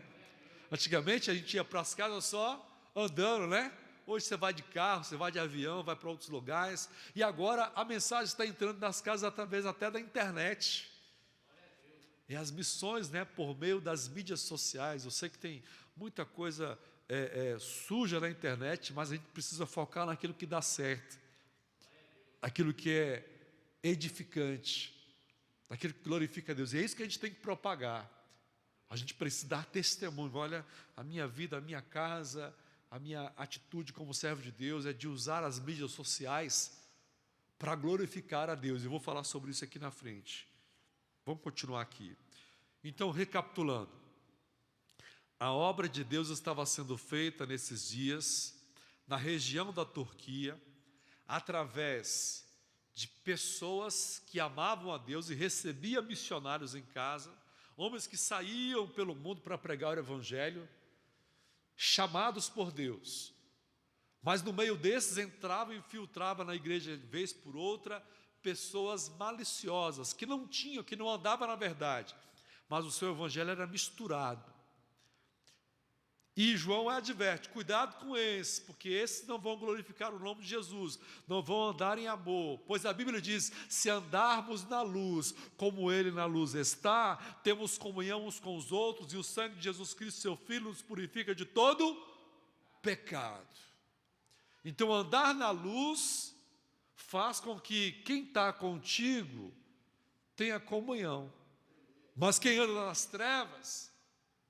Antigamente a gente ia para as casas só andando, né? Hoje você vai de carro, você vai de avião, vai para outros lugares. E agora a mensagem está entrando nas casas através até da internet. E as missões, né, por meio das mídias sociais. Eu sei que tem muita coisa suja na internet, mas a gente precisa focar naquilo que dá certo, aquilo que é edificante, aquilo que glorifica a Deus. E é isso que a gente tem que propagar. A gente precisa dar testemunho. Olha, a minha vida, a minha casa, a minha atitude como servo de Deus é de usar as mídias sociais para glorificar a Deus. Eu vou falar sobre isso aqui na frente. Vamos continuar aqui. Então, recapitulando, a obra de Deus estava sendo feita nesses dias, na região da Turquia, através de pessoas que amavam a Deus e recebiam missionários em casa, homens que saíam pelo mundo para pregar o evangelho, chamados por Deus, mas no meio desses entrava e infiltrava na igreja, vez por outra, pessoas maliciosas, que não andavam na verdade, mas o seu evangelho era misturado. E João adverte, cuidado com esses, porque esses não vão glorificar o nome de Jesus, não vão andar em amor, pois a Bíblia diz, se andarmos na luz, como Ele na luz está, temos comunhão uns com os outros, e o sangue de Jesus Cristo, seu Filho, nos purifica de todo pecado. Então andar na luz faz com que quem está contigo tenha comunhão, mas quem anda nas trevas,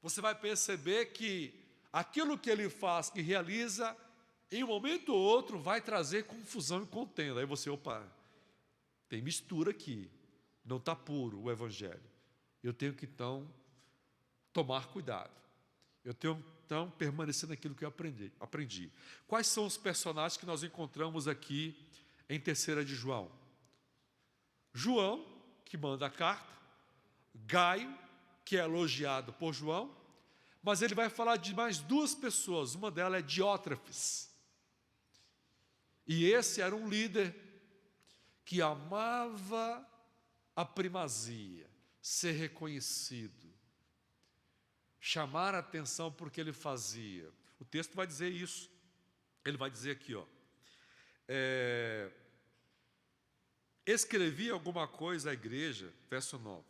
você vai perceber que aquilo que ele faz, que realiza, em um momento ou outro, vai trazer confusão e contenda. Aí você, opa, tem mistura aqui, não está puro o evangelho. Eu tenho que, então, tomar cuidado. Eu tenho, então, permanecer naquilo que eu aprendi. Quais são os personagens que nós encontramos aqui em 3ª de João? João, que manda a carta, Gaio, que é elogiado por João, mas ele vai falar de mais duas pessoas, uma delas é Diótrefes. E esse era um líder que amava a primazia, ser reconhecido, chamar a atenção por que ele fazia. O texto vai dizer isso. Ele vai dizer aqui, escrevi alguma coisa à igreja, verso 9.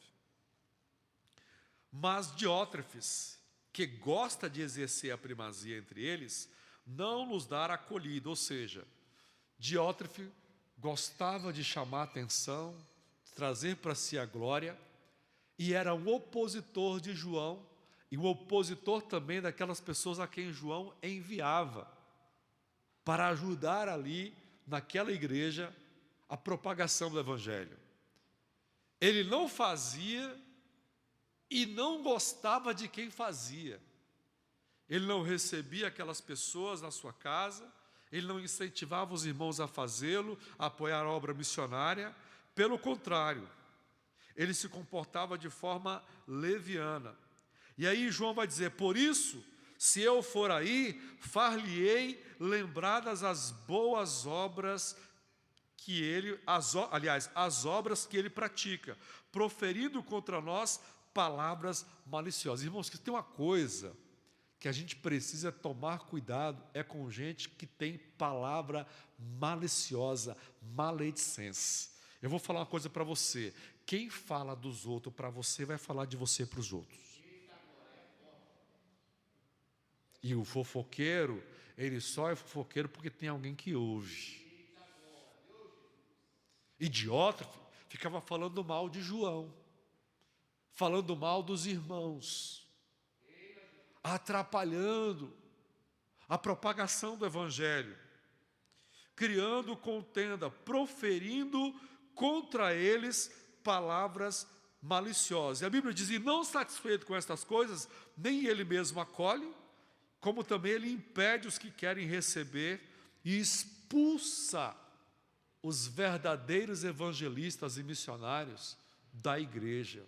Mas Diótrefes, que gosta de exercer a primazia entre eles, não nos dá acolhida. Ou seja, Diótrefes gostava de chamar a atenção, trazer para si a glória, e era um opositor de João, e um opositor também daquelas pessoas a quem João enviava, para ajudar ali, naquela igreja, a propagação do Evangelho. Ele não fazia e não gostava de quem fazia. Ele não recebia aquelas pessoas na sua casa, ele não incentivava os irmãos a fazê-lo, a apoiar a obra missionária. Pelo contrário, ele se comportava de forma leviana. E aí João vai dizer, por isso, se eu for aí, far-lhe-ei lembradas as boas obras que ele, as obras que ele pratica, proferindo contra nós palavras maliciosas. Irmãos, que tem uma coisa que a gente precisa tomar cuidado, é com gente que tem palavra maliciosa, maledicência. Eu vou falar uma coisa para você, quem fala dos outros para você, vai falar de você para os outros. E o fofoqueiro, ele só é fofoqueiro porque tem alguém que ouve. E Diótrefes ficava falando mal de João, falando mal dos irmãos, atrapalhando a propagação do Evangelho, criando contenda, proferindo contra eles palavras maliciosas. E a Bíblia diz, e não satisfeito com estas coisas, nem ele mesmo acolhe, como também ele impede os que querem receber e expulsa os verdadeiros evangelistas e missionários da igreja.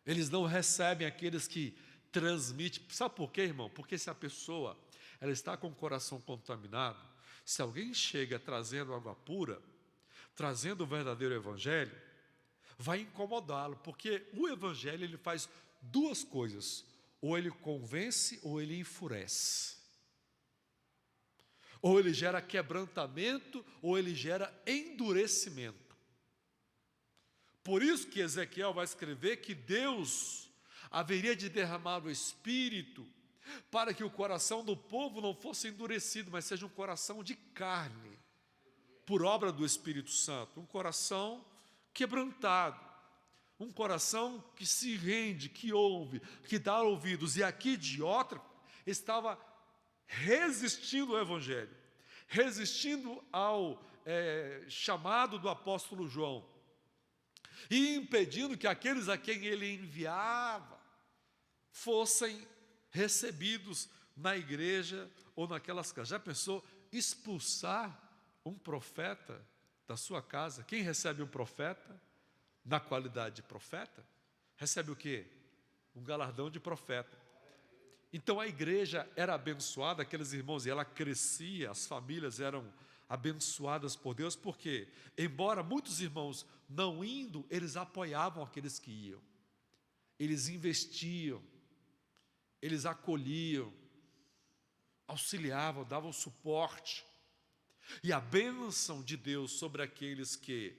Eles não recebem aqueles que transmitem. Sabe por quê, irmão? Porque se a pessoa ela está com o coração contaminado, se alguém chega trazendo água pura, trazendo o verdadeiro evangelho, vai incomodá-lo, porque o evangelho ele faz duas coisas: ou ele convence ou ele enfurece. Ou ele gera quebrantamento, ou ele gera endurecimento. Por isso que Ezequiel vai escrever que Deus haveria de derramar o Espírito para que o coração do povo não fosse endurecido, mas seja um coração de carne, por obra do Espírito Santo, um coração quebrantado, um coração que se rende, que ouve, que dá ouvidos. E aqui Diótrefes estava resistindo ao Evangelho, resistindo ao chamado do apóstolo João, e impedindo que aqueles a quem ele enviava fossem recebidos na igreja ou naquelas casas. Já pensou expulsar um profeta da sua casa? Quem recebe um profeta, na qualidade de profeta, recebe o quê? Um galardão de profeta. Então a igreja era abençoada, aqueles irmãos, e ela crescia, as famílias eram abençoadas por Deus, porque, embora muitos irmãos não indo, eles apoiavam aqueles que iam, eles investiam, eles acolhiam, auxiliavam, davam suporte. E a bênção de Deus sobre aqueles que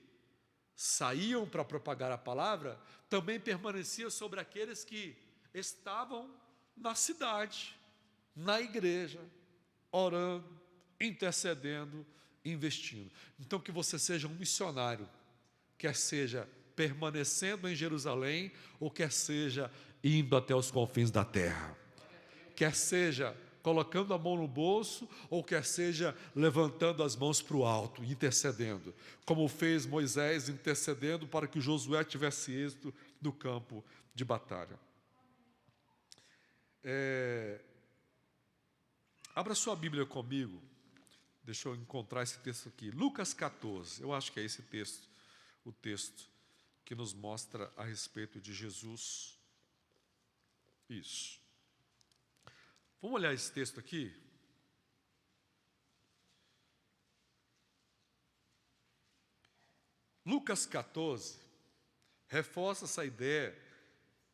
saíam para propagar a palavra, também permanecia sobre aqueles que estavam na cidade, na igreja, orando, intercedendo, investindo. Então que você seja um missionário, quer seja permanecendo em Jerusalém, ou quer seja indo até os confins da terra, quer seja colocando a mão no bolso, ou quer seja levantando as mãos para o alto, intercedendo, como fez Moisés intercedendo para que Josué tivesse êxito no campo de batalha. Abra sua Bíblia comigo, deixa eu encontrar esse texto aqui, Lucas 14, eu acho que é esse texto, o texto que nos mostra a respeito de Jesus. Isso. Vamos olhar esse texto aqui? Lucas 14 reforça essa ideia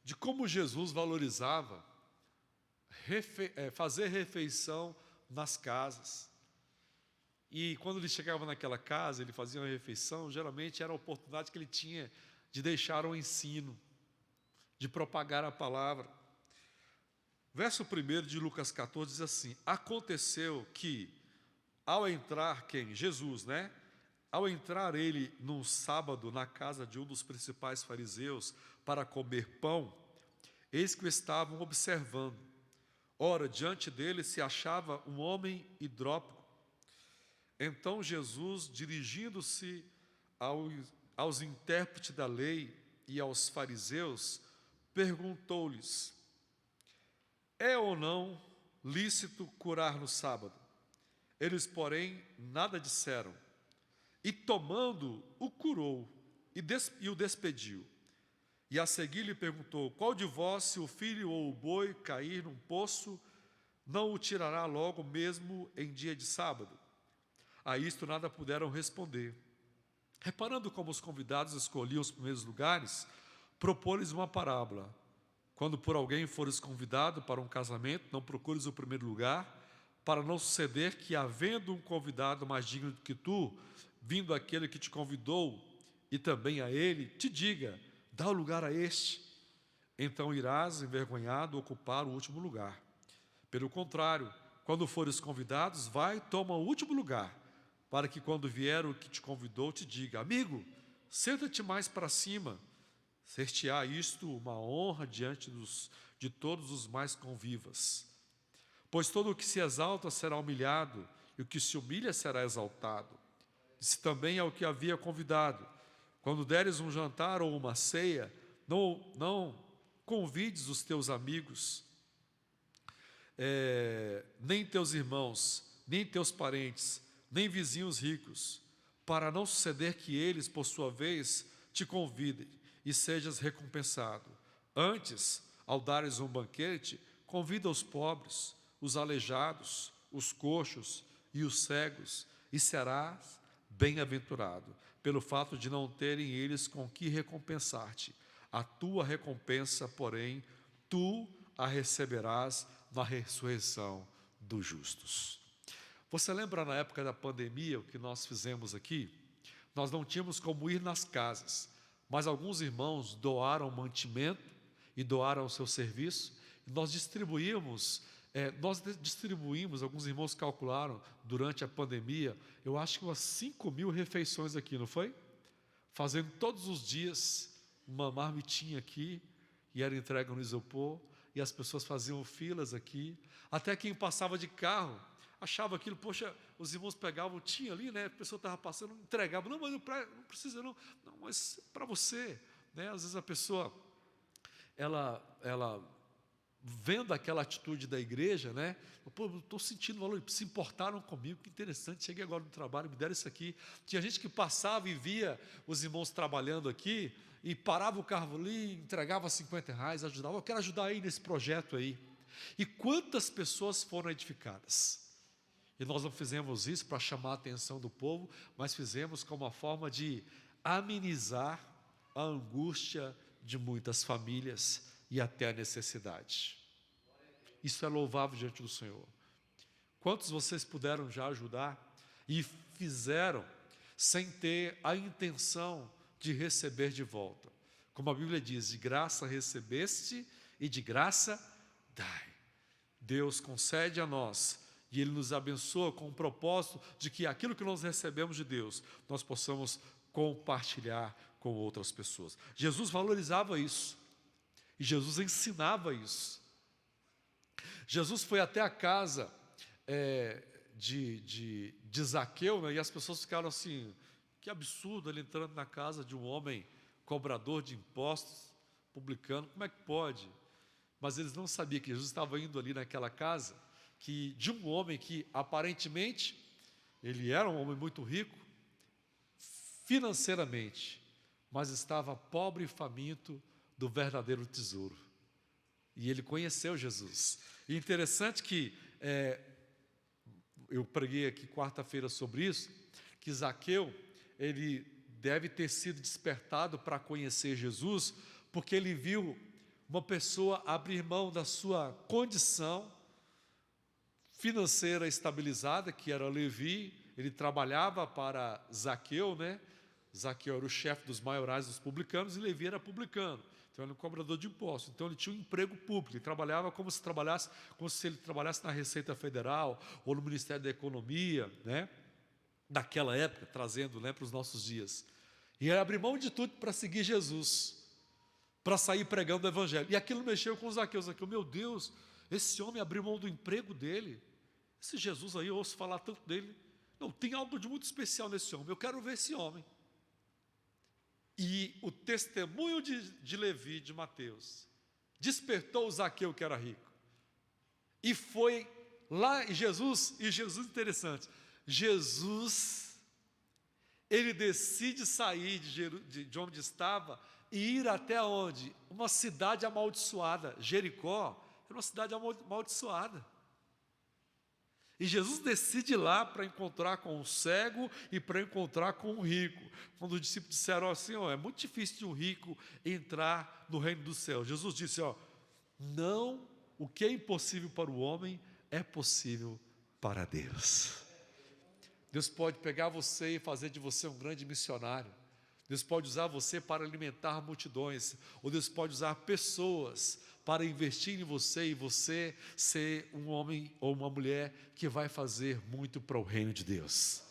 de como Jesus valorizava fazer refeição nas casas. E quando ele chegava naquela casa, ele fazia uma refeição, geralmente era a oportunidade que ele tinha de deixar um ensino, de propagar a palavra. Verso 1 de Lucas 14 diz assim: aconteceu que, ao entrar quem? Jesus, né? Ao entrar ele num sábado na casa de um dos principais fariseus para comer pão, eis que o estavam observando. Ora, diante dele se achava um homem hidrópico. Então Jesus, dirigindo-se aos intérpretes da lei e aos fariseus, perguntou-lhes: é ou não lícito curar no sábado? Eles, porém, nada disseram. E tomando, o curou e o despediu. E a seguir lhe perguntou: qual de vós, se o filho ou o boi cair num poço, não o tirará logo mesmo em dia de sábado? A isto nada puderam responder. Reparando como os convidados escolhiam os primeiros lugares, propôs-lhes uma parábola: quando por alguém fores convidado para um casamento, não procures o primeiro lugar, para não suceder que, havendo um convidado mais digno do que tu, vindo aquele que te convidou, e também a ele, te diga: dá o lugar a este. Então irás, envergonhado, ocupar o último lugar. Pelo contrário, quando fores convidados, vai e toma o último lugar, para que quando vier o que te convidou, te diga: amigo, senta-te mais para cima. Ser-te-á isto uma honra diante de todos os mais convivas. Pois todo o que se exalta será humilhado, e o que se humilha será exaltado. Disse também ao que havia convidado: quando deres um jantar ou uma ceia, não convides os teus amigos, nem teus irmãos, nem teus parentes, nem vizinhos ricos, para não suceder que eles, por sua vez, te convidem e sejas recompensado. Antes, ao dares um banquete, convida os pobres, os aleijados, os coxos e os cegos, e serás bem-aventurado, pelo fato de não terem eles com que recompensar-te. A tua recompensa, porém, tu a receberás na ressurreição dos justos. Você lembra na época da pandemia o que nós fizemos aqui? Nós não tínhamos como ir nas casas, mas alguns irmãos doaram mantimento e doaram o seu serviço, e nós distribuímos, alguns irmãos calcularam, durante a pandemia, eu acho que umas 5.000 refeições aqui, não foi? Fazendo todos os dias uma marmitinha aqui, e era entregue no isopor, e as pessoas faziam filas aqui, até quem passava de carro, achava aquilo, poxa, os irmãos pegavam, tinha ali, né, a pessoa estava passando, entregava, não, mas não precisa não, mas para você, né, às vezes a pessoa, ela vendo aquela atitude da igreja, né, pô, estou sentindo valor, se importaram comigo, que interessante, cheguei agora no trabalho, me deram isso aqui. Tinha gente que passava e via os irmãos trabalhando aqui, e parava o carro ali, entregava R$50, ajudava, eu quero ajudar aí nesse projeto aí. E quantas pessoas foram edificadas? E nós não fizemos isso para chamar a atenção do povo, mas fizemos como uma forma de amenizar a angústia de muitas famílias e até a necessidade. Isso é louvável diante do Senhor. Quantos vocês puderam já ajudar e fizeram sem ter a intenção de receber de volta? Como a Bíblia diz, de graça recebeste e de graça dai. Deus concede a nós e Ele nos abençoa com o propósito de que aquilo que nós recebemos de Deus, nós possamos compartilhar com outras pessoas. Jesus valorizava isso. E Jesus ensinava isso. Jesus foi até a casa de Zaqueu, né, e as pessoas ficaram assim, que absurdo ele entrando na casa de um homem cobrador de impostos, publicano, como é que pode? Mas eles não sabiam que Jesus estava indo ali naquela casa, de um homem que aparentemente, ele era um homem muito rico, financeiramente, mas estava pobre e faminto do verdadeiro tesouro. E ele conheceu Jesus. E interessante que, eu preguei aqui quarta-feira sobre isso, que Zaqueu, ele deve ter sido despertado para conhecer Jesus, porque ele viu uma pessoa abrir mão da sua condição financeira estabilizada, que era Levi. Ele trabalhava para Zaqueu, né? Zaqueu era o chefe dos maiorais dos publicanos e Levi era publicano. Então ele era um cobrador de impostos. Então ele tinha um emprego público. Ele trabalhava como se ele trabalhasse na Receita Federal ou no Ministério da Economia, né? Daquela época, trazendo, né, para os nossos dias. E ele abriu mão de tudo para seguir Jesus, para sair pregando o Evangelho. E aquilo mexeu com Zaqueu. Zaqueu, meu Deus, esse homem abriu mão do emprego dele. Esse Jesus aí, eu ouço falar tanto dele. Não, tem algo de muito especial nesse homem. Eu quero ver esse homem. E o testemunho de Levi, de Mateus, despertou o Zaqueu, que era rico. E foi lá, e Jesus interessante, Jesus, ele decide sair de onde estava e ir até onde? Uma cidade amaldiçoada. Jericó era uma cidade amaldiçoada. E Jesus decide ir lá para encontrar com um cego e para encontrar com um rico. Quando os discípulos disseram assim, é muito difícil de um rico entrar no reino dos céus. Jesus disse, não, o que é impossível para o homem é possível para Deus. Deus pode pegar você e fazer de você um grande missionário. Deus pode usar você para alimentar multidões. Ou Deus pode usar pessoas para investir em você e você ser um homem ou uma mulher que vai fazer muito para o reino de Deus.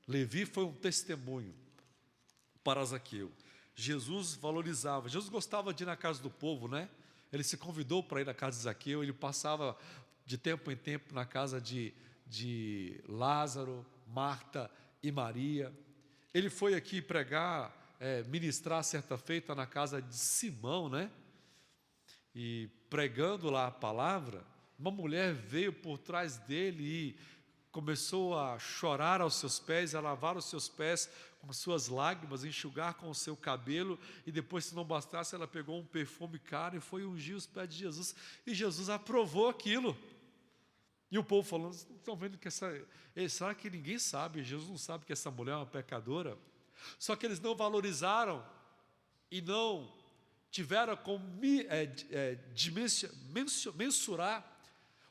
Levi foi um testemunho para Zaqueu. Jesus valorizava, Jesus gostava de ir na casa do povo, né? Ele se convidou para ir na casa de Zaqueu, ele passava de tempo em tempo na casa de Lázaro, Marta e Maria. Ele foi aqui pregar, ministrar certa feita na casa de Simão, né? E pregando lá a palavra, uma mulher veio por trás dele e começou a chorar aos seus pés, a lavar os seus pés com suas lágrimas, enxugar com o seu cabelo, e depois, se não bastasse, ela pegou um perfume caro e foi ungir os pés de Jesus, e Jesus aprovou aquilo. E o povo falando, estão vendo que será que ninguém sabe, Jesus não sabe que essa mulher é uma pecadora? Só que eles não valorizaram e não tiveram como mensurar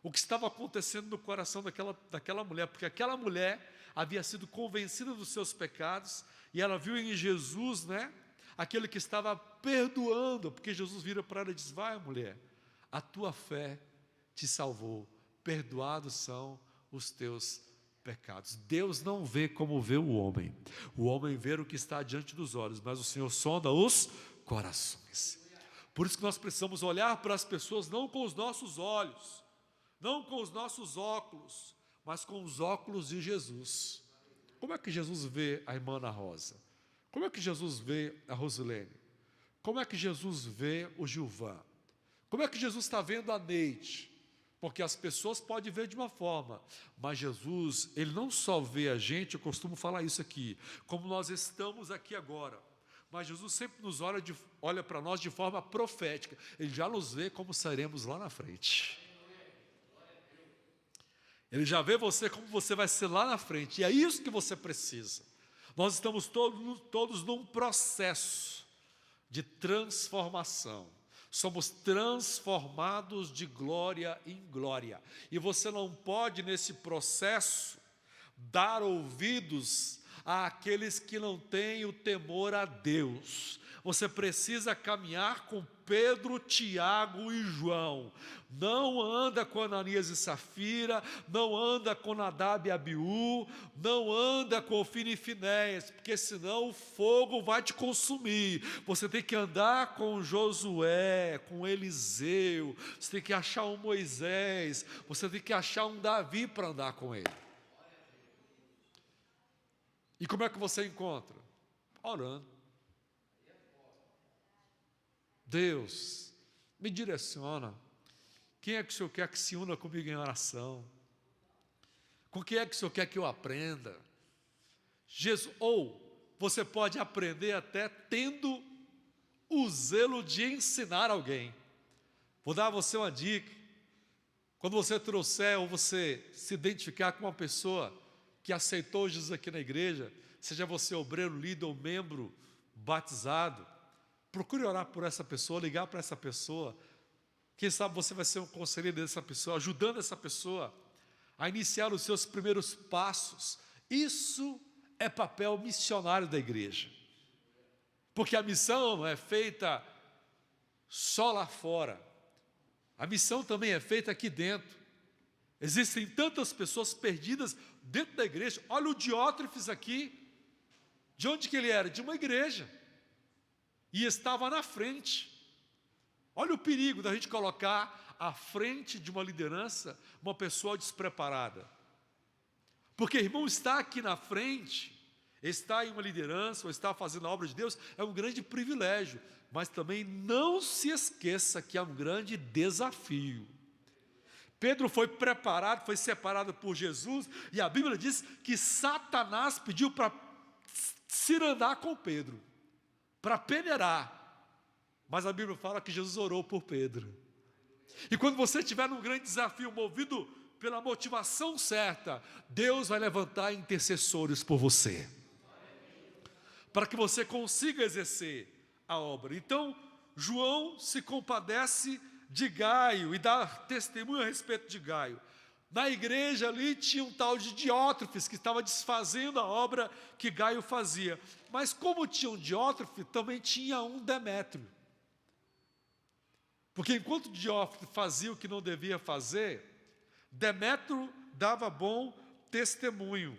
o que estava acontecendo no coração daquela mulher, porque aquela mulher havia sido convencida dos seus pecados, e ela viu em Jesus, né, aquele que estava perdoando, porque Jesus vira para ela e diz, vai mulher, a tua fé te salvou, perdoados são os teus pecados. Deus não vê como vê o homem vê o que está diante dos olhos, mas o Senhor sonda os corações. Por isso que nós precisamos olhar para as pessoas não com os nossos olhos, não com os nossos óculos, mas com os óculos de Jesus. Como é que Jesus vê a irmã Ana Rosa? Como é que Jesus vê a Rosilene? Como é que Jesus vê o Gilvan? Como é que Jesus está vendo a Neide? Porque as pessoas podem ver de uma forma, mas Jesus, Ele não só vê a gente, eu costumo falar isso aqui, como nós estamos aqui agora, mas Jesus sempre nos olha para nós de forma profética. Ele já nos vê como seremos lá na frente. Ele já vê você como você vai ser lá na frente, e é isso que você precisa. Nós estamos todos num processo de transformação. Somos transformados de glória em glória. E você não pode, nesse processo, dar ouvidos àqueles que não têm o temor a Deus. Você precisa caminhar com Pedro, Tiago e João. Não anda com Ananias e Safira, não anda com Nadab e Abiú, não anda com Ofni e Finéias, porque senão o fogo vai te consumir. Você tem que andar com Josué, com Eliseu, você tem que achar um Moisés, você tem que achar um Davi para andar com ele. E como é que você encontra? Orando. Deus, me direciona. Quem é que o Senhor quer que se una comigo em oração? Com quem é que o Senhor quer que eu aprenda? Jesus, ou você pode aprender até tendo o zelo de ensinar alguém. Vou dar a você uma dica. Quando você trouxer ou você se identificar com uma pessoa que aceitou Jesus aqui na igreja, seja você obreiro, líder ou membro batizado, procure orar por essa pessoa, ligar para essa pessoa. Quem sabe você vai ser um conselheiro dessa pessoa, ajudando essa pessoa a iniciar os seus primeiros passos. Isso é papel missionário da igreja. Porque a missão não é feita só lá fora. A missão também é feita aqui dentro. Existem tantas pessoas perdidas dentro da igreja. Olha o Diótrefes aqui. De onde que ele era? De uma igreja. E estava na frente. Olha o perigo da gente colocar à frente de uma liderança uma pessoa despreparada. Porque, irmão, estar aqui na frente, estar em uma liderança ou estar fazendo a obra de Deus é um grande privilégio. Mas também não se esqueça que é um grande desafio. Pedro foi preparado, foi separado por Jesus, e a Bíblia diz que Satanás pediu para cirandar com Pedro, para peneirar. Mas a Bíblia fala que Jesus orou por Pedro. E quando você estiver num grande desafio, movido pela motivação certa, Deus vai levantar intercessores por você, para que você consiga exercer a obra. Então, João se compadece de Gaio e dá testemunho a respeito de Gaio. Na igreja ali tinha um tal de Diótrefes que estava desfazendo a obra que Gaio fazia. Mas como tinha um Diótrefes, também tinha um Demétrio. Porque enquanto Diótrefes fazia o que não devia fazer, Demétrio dava bom testemunho.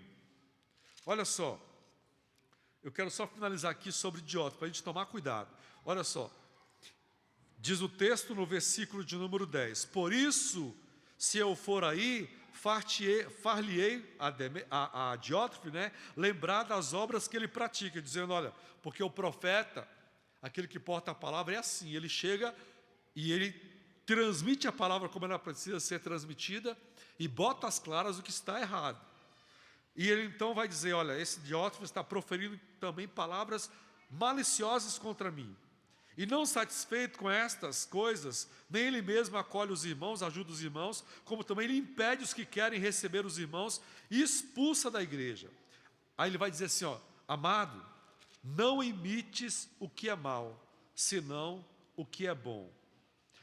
Olha só. Eu quero só finalizar aqui sobre Diótrefes, para a gente tomar cuidado. Olha só, diz o texto no versículo de número 10. Por isso, se eu for aí, far-lhe-ei a Diótrefes, né, lembrar das obras que ele pratica, dizendo, olha, porque o profeta, aquele que porta a palavra, é assim, ele chega e ele transmite a palavra como ela precisa ser transmitida e bota às claras o que está errado. E ele então vai dizer, olha, esse Diótrefes está proferindo também palavras maliciosas contra mim. E não satisfeito com estas coisas, nem ele mesmo acolhe os irmãos, ajuda os irmãos, como também ele impede os que querem receber os irmãos e expulsa da igreja. Aí ele vai dizer assim, ó, amado, não imites o que é mal, senão o que é bom.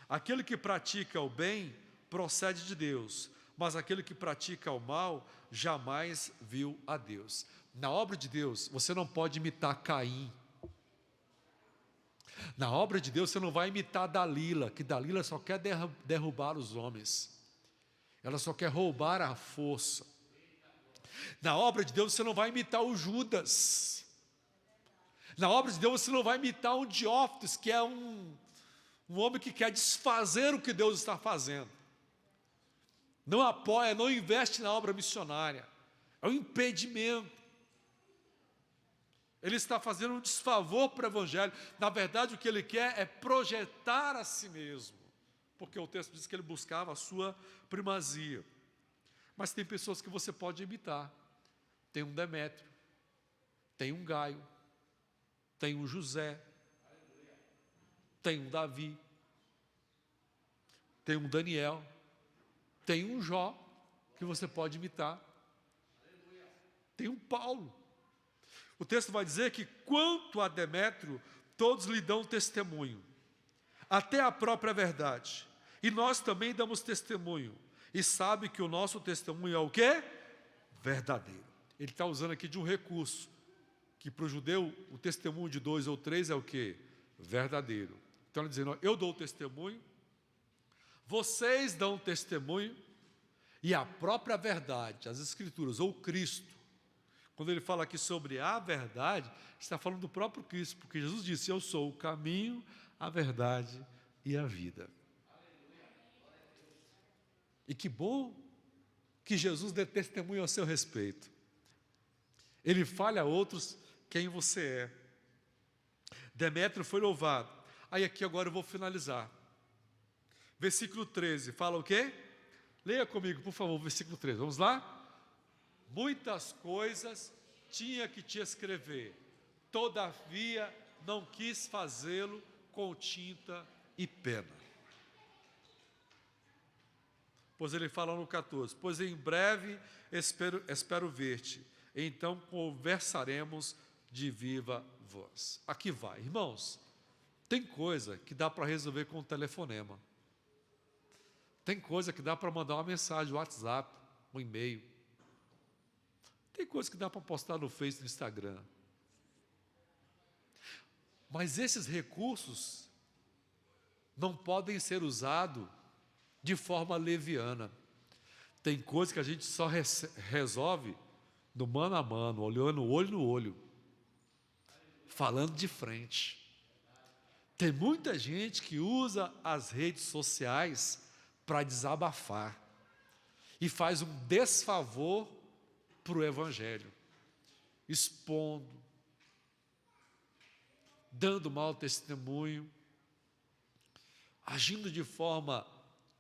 Aquele que pratica o bem procede de Deus, mas aquele que pratica o mal jamais viu a Deus. Na obra de Deus, você não pode imitar Caim. Na obra de Deus, você não vai imitar Dalila, que Dalila só quer derrubar os homens. Ela só quer roubar a força. Na obra de Deus, você não vai imitar o Judas. Na obra de Deus, você não vai imitar um Diótrefes, que é um homem que quer desfazer o que Deus está fazendo. Não apoia, não investe na obra missionária. É um impedimento. Ele está fazendo um desfavor para o Evangelho. Na verdade, o que ele quer é projetar a si mesmo. Porque o texto diz que ele buscava a sua primazia. Mas tem pessoas que você pode imitar. Tem um Demétrio, tem um Gaio, tem um José, tem um Davi, tem um Daniel, tem um Jó, que você pode imitar. Tem um Paulo. O texto vai dizer que quanto a Demétrio, todos lhe dão testemunho, até a própria verdade. E nós também damos testemunho. E sabe que o nosso testemunho é o quê? Verdadeiro. Ele está usando aqui de um recurso, que para o judeu, o testemunho de 2 ou 3 é o quê? Verdadeiro. Então ele dizendo, eu dou testemunho, vocês dão testemunho, e a própria verdade, as Escrituras, ou Cristo, quando ele fala aqui sobre a verdade, está falando do próprio Cristo, porque Jesus disse, eu sou o caminho, a verdade e a vida. E que bom que Jesus dê testemunho a seu respeito. Ele fala a outros quem você é. Demétrio foi louvado. Aí aqui agora eu vou finalizar. Versículo 13, fala o quê? Leia comigo, por favor, versículo 13. Vamos lá? Muitas coisas tinha que te escrever, todavia não quis fazê-lo com tinta e pena. Pois ele fala no 14, pois em breve espero ver-te, então conversaremos de viva voz. Aqui vai, irmãos, tem coisa que dá para resolver com um telefonema. Tem coisa que dá para mandar uma mensagem, um WhatsApp, um e-mail. Tem coisa que dá para postar no Face, no Instagram. Mas esses recursos não podem ser usados de forma leviana. Tem coisa que a gente só resolve no mano a mano, olhando olho no olho, falando de frente. Tem muita gente que usa as redes sociais para desabafar e faz um desfavor para o Evangelho, expondo, dando mau testemunho, agindo de forma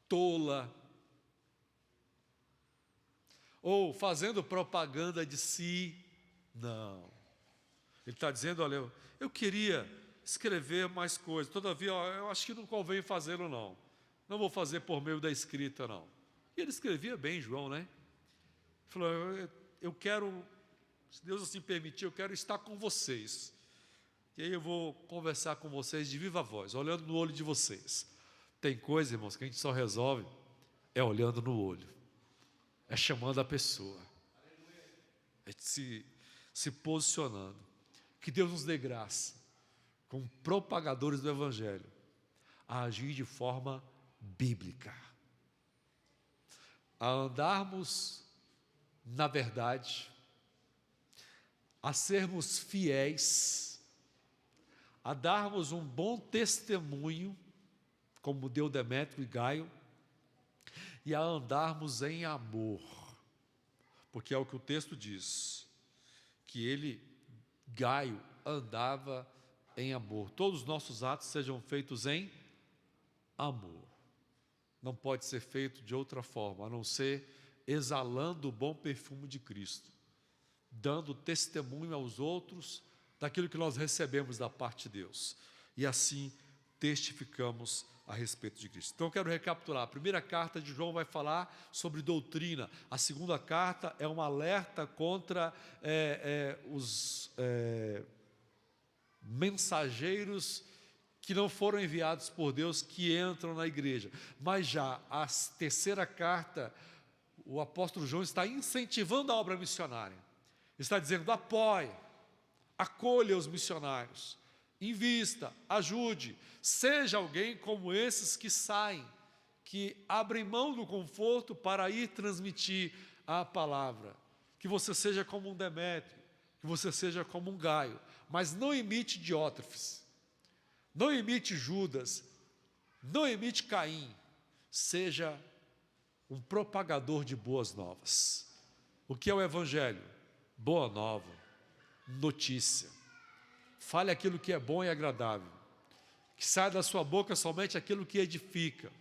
tola, ou fazendo propaganda de si. Não. Ele está dizendo, olha, eu queria escrever mais coisas, todavia eu acho que não convém fazê-lo não. Não vou fazer por meio da escrita não. E ele escrevia bem, João, né? Ele falou, eu quero, se Deus assim permitir, eu quero estar com vocês. E aí eu vou conversar com vocês de viva voz, olhando no olho de vocês. Tem coisa, irmãos, que a gente só resolve olhando no olho, chamando a pessoa, se posicionando. Que Deus nos dê graça, como propagadores do Evangelho, a agir de forma bíblica, a andarmos na verdade, a sermos fiéis, a darmos um bom testemunho, como deu Demétrio e Gaio, e a andarmos em amor, porque é o que o texto diz, que Gaio, andava em amor. Todos os nossos atos sejam feitos em amor. Não pode ser feito de outra forma, a não ser exalando o bom perfume de Cristo, dando testemunho aos outros daquilo que nós recebemos da parte de Deus, e assim testificamos a respeito de Cristo. Então eu quero recapitular. A primeira carta de João vai falar sobre doutrina. A segunda carta é um alerta contra os mensageiros que não foram enviados por Deus, que entram na igreja. Mas já a terceira carta, o apóstolo João está incentivando a obra missionária. Está dizendo, apoie, acolha os missionários, invista, ajude, seja alguém como esses que saem, que abrem mão do conforto para ir transmitir a palavra. Que você seja como um Demétrio, que você seja como um Gaio, mas não imite Diótrefes, não imite Judas, não imite Caim, seja um propagador de boas novas. O que é o Evangelho? Boa nova, notícia. Fale aquilo que é bom e agradável, que saia da sua boca somente aquilo que edifica,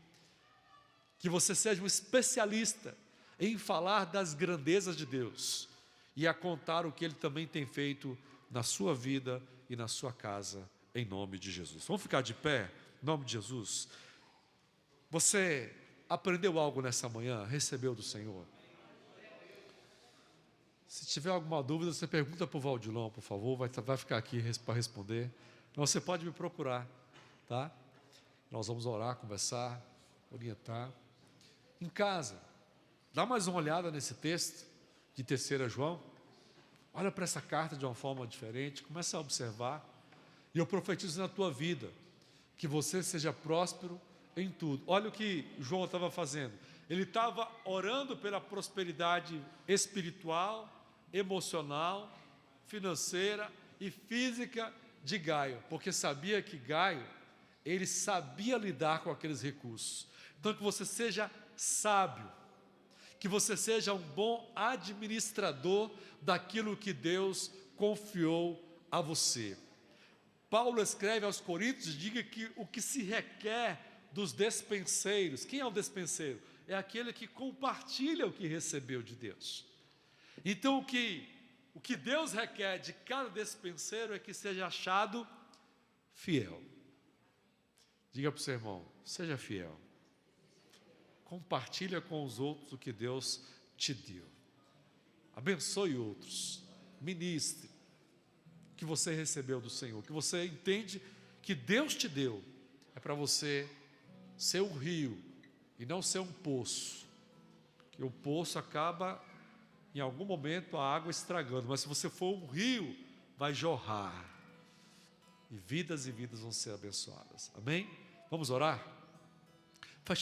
que você seja um especialista em falar das grandezas de Deus e a contar o que Ele também tem feito na sua vida e na sua casa, em nome de Jesus. Vamos ficar de pé, em nome de Jesus. Você aprendeu algo nessa manhã? Recebeu do Senhor? Se tiver alguma dúvida, você pergunta para o Valdilão, por favor, vai ficar aqui para responder. Então, você pode me procurar, tá? Nós vamos orar, conversar, orientar. Em casa, dá mais uma olhada nesse texto de 3 João. Olha para essa carta de uma forma diferente, começa a observar. E eu profetizo na tua vida, que você seja próspero em tudo. Olha o que João estava fazendo. Ele estava orando pela prosperidade espiritual, emocional, financeira e física de Gaio, porque sabia que Gaio, ele sabia lidar com aqueles recursos. Então que você seja sábio, que você seja um bom administrador daquilo que Deus confiou a você. Paulo escreve aos Coríntios e diga que o que se requer dos despenseiros, quem é o despenseiro? É aquele que compartilha o que recebeu de Deus. Então o que Deus requer de cada despenseiro é que seja achado fiel. Diga para o seu irmão, seja fiel. Compartilha com os outros o que Deus te deu. Abençoe outros. Ministre o que você recebeu do Senhor, que você entende que Deus te deu. É para você ser um rio e não ser um poço. Que o poço acaba, em algum momento, a água estragando. Mas se você for um rio, vai jorrar. E vidas vão ser abençoadas. Amém? Vamos orar?